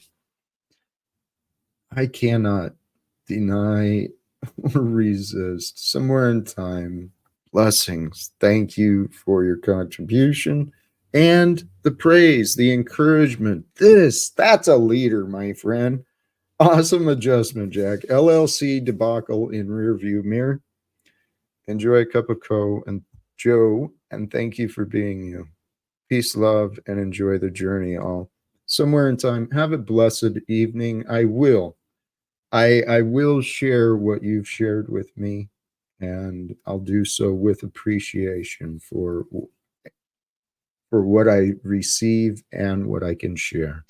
I cannot deny or resist. Somewhere in time, blessings. Thank you for your contribution and the praise, the encouragement. That's a leader, my friend. Awesome adjustment, Jack. LLC debacle in rearview mirror. Enjoy a cup of Joe, and thank you for being you. Peace, love, and enjoy the journey all. Somewhere in time, have a blessed evening. I will share what you've shared with me, and I'll do so with appreciation for what I receive and what I can share.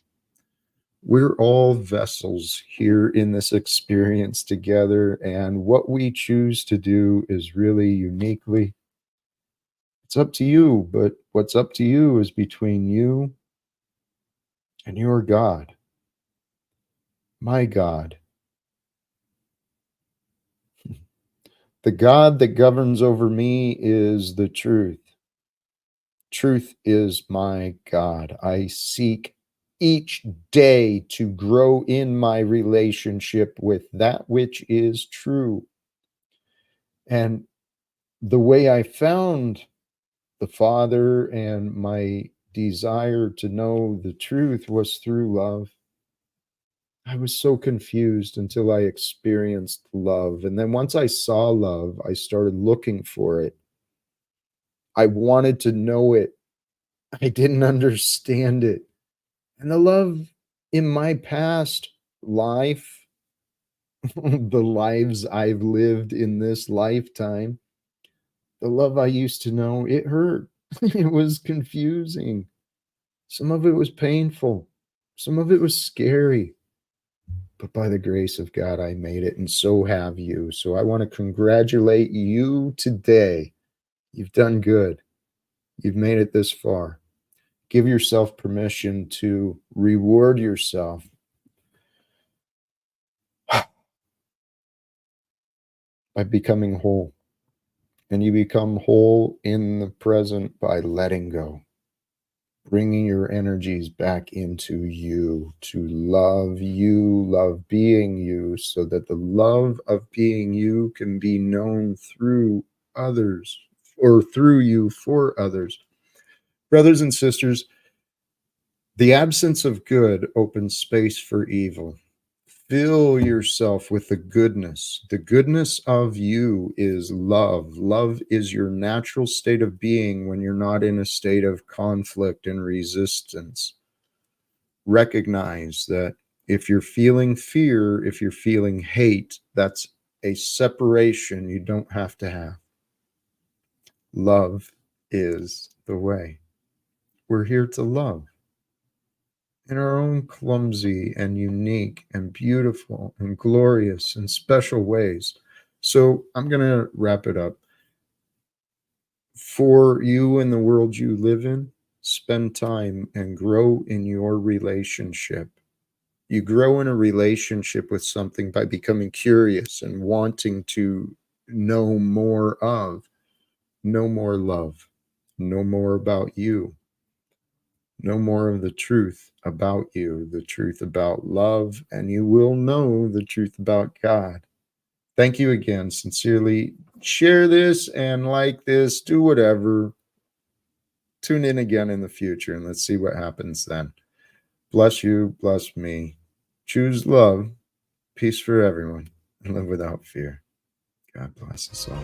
We're all vessels here in this experience together, and what we choose to do is really uniquely, it's up to you, but what's up to you is between you and your God. My God. The God that governs over me is the truth. Truth is my God. I seek each day to grow in my relationship with that which is true. And the way I found the Father and my desire to know the truth was through love. I was so confused until I experienced love. And then once I saw love, I started looking for it. I wanted to know it. I didn't understand it. And the love in my past life, the lives I've lived in this lifetime, the love I used to know, it hurt. It was confusing. Some of it was painful. Some of it was scary. But by the grace of God, I made it, and so have you. So I want to congratulate you today. You've done good. You've made it this far. Give yourself permission to reward yourself by becoming whole. And you become whole in the present by letting go, bringing your energies back into you, to love being you, so that the love of being you can be known through others or through you for others. Brothers and sisters, the absence of good opens space for evil. Fill yourself with the goodness. The goodness of you is love. Love is your natural state of being when you're not in a state of conflict and resistance. Recognize that if you're feeling fear, if you're feeling hate, that's a separation you don't have to have. Love is the way. We're here to love in our own clumsy and unique and beautiful and glorious and special ways. So I'm going to wrap it up. For you and the world you live in, spend time and grow in your relationship. You grow in a relationship with something by becoming curious and wanting to know more of, know more love, know more about you. Know more of the truth about you, the truth about love, and you will know the truth about God. Thank you again, sincerely. Share this and like this, do whatever. Tune in again in the future and let's see what happens then. Bless you, bless me. Choose love, peace for everyone, and live without fear. God bless us all.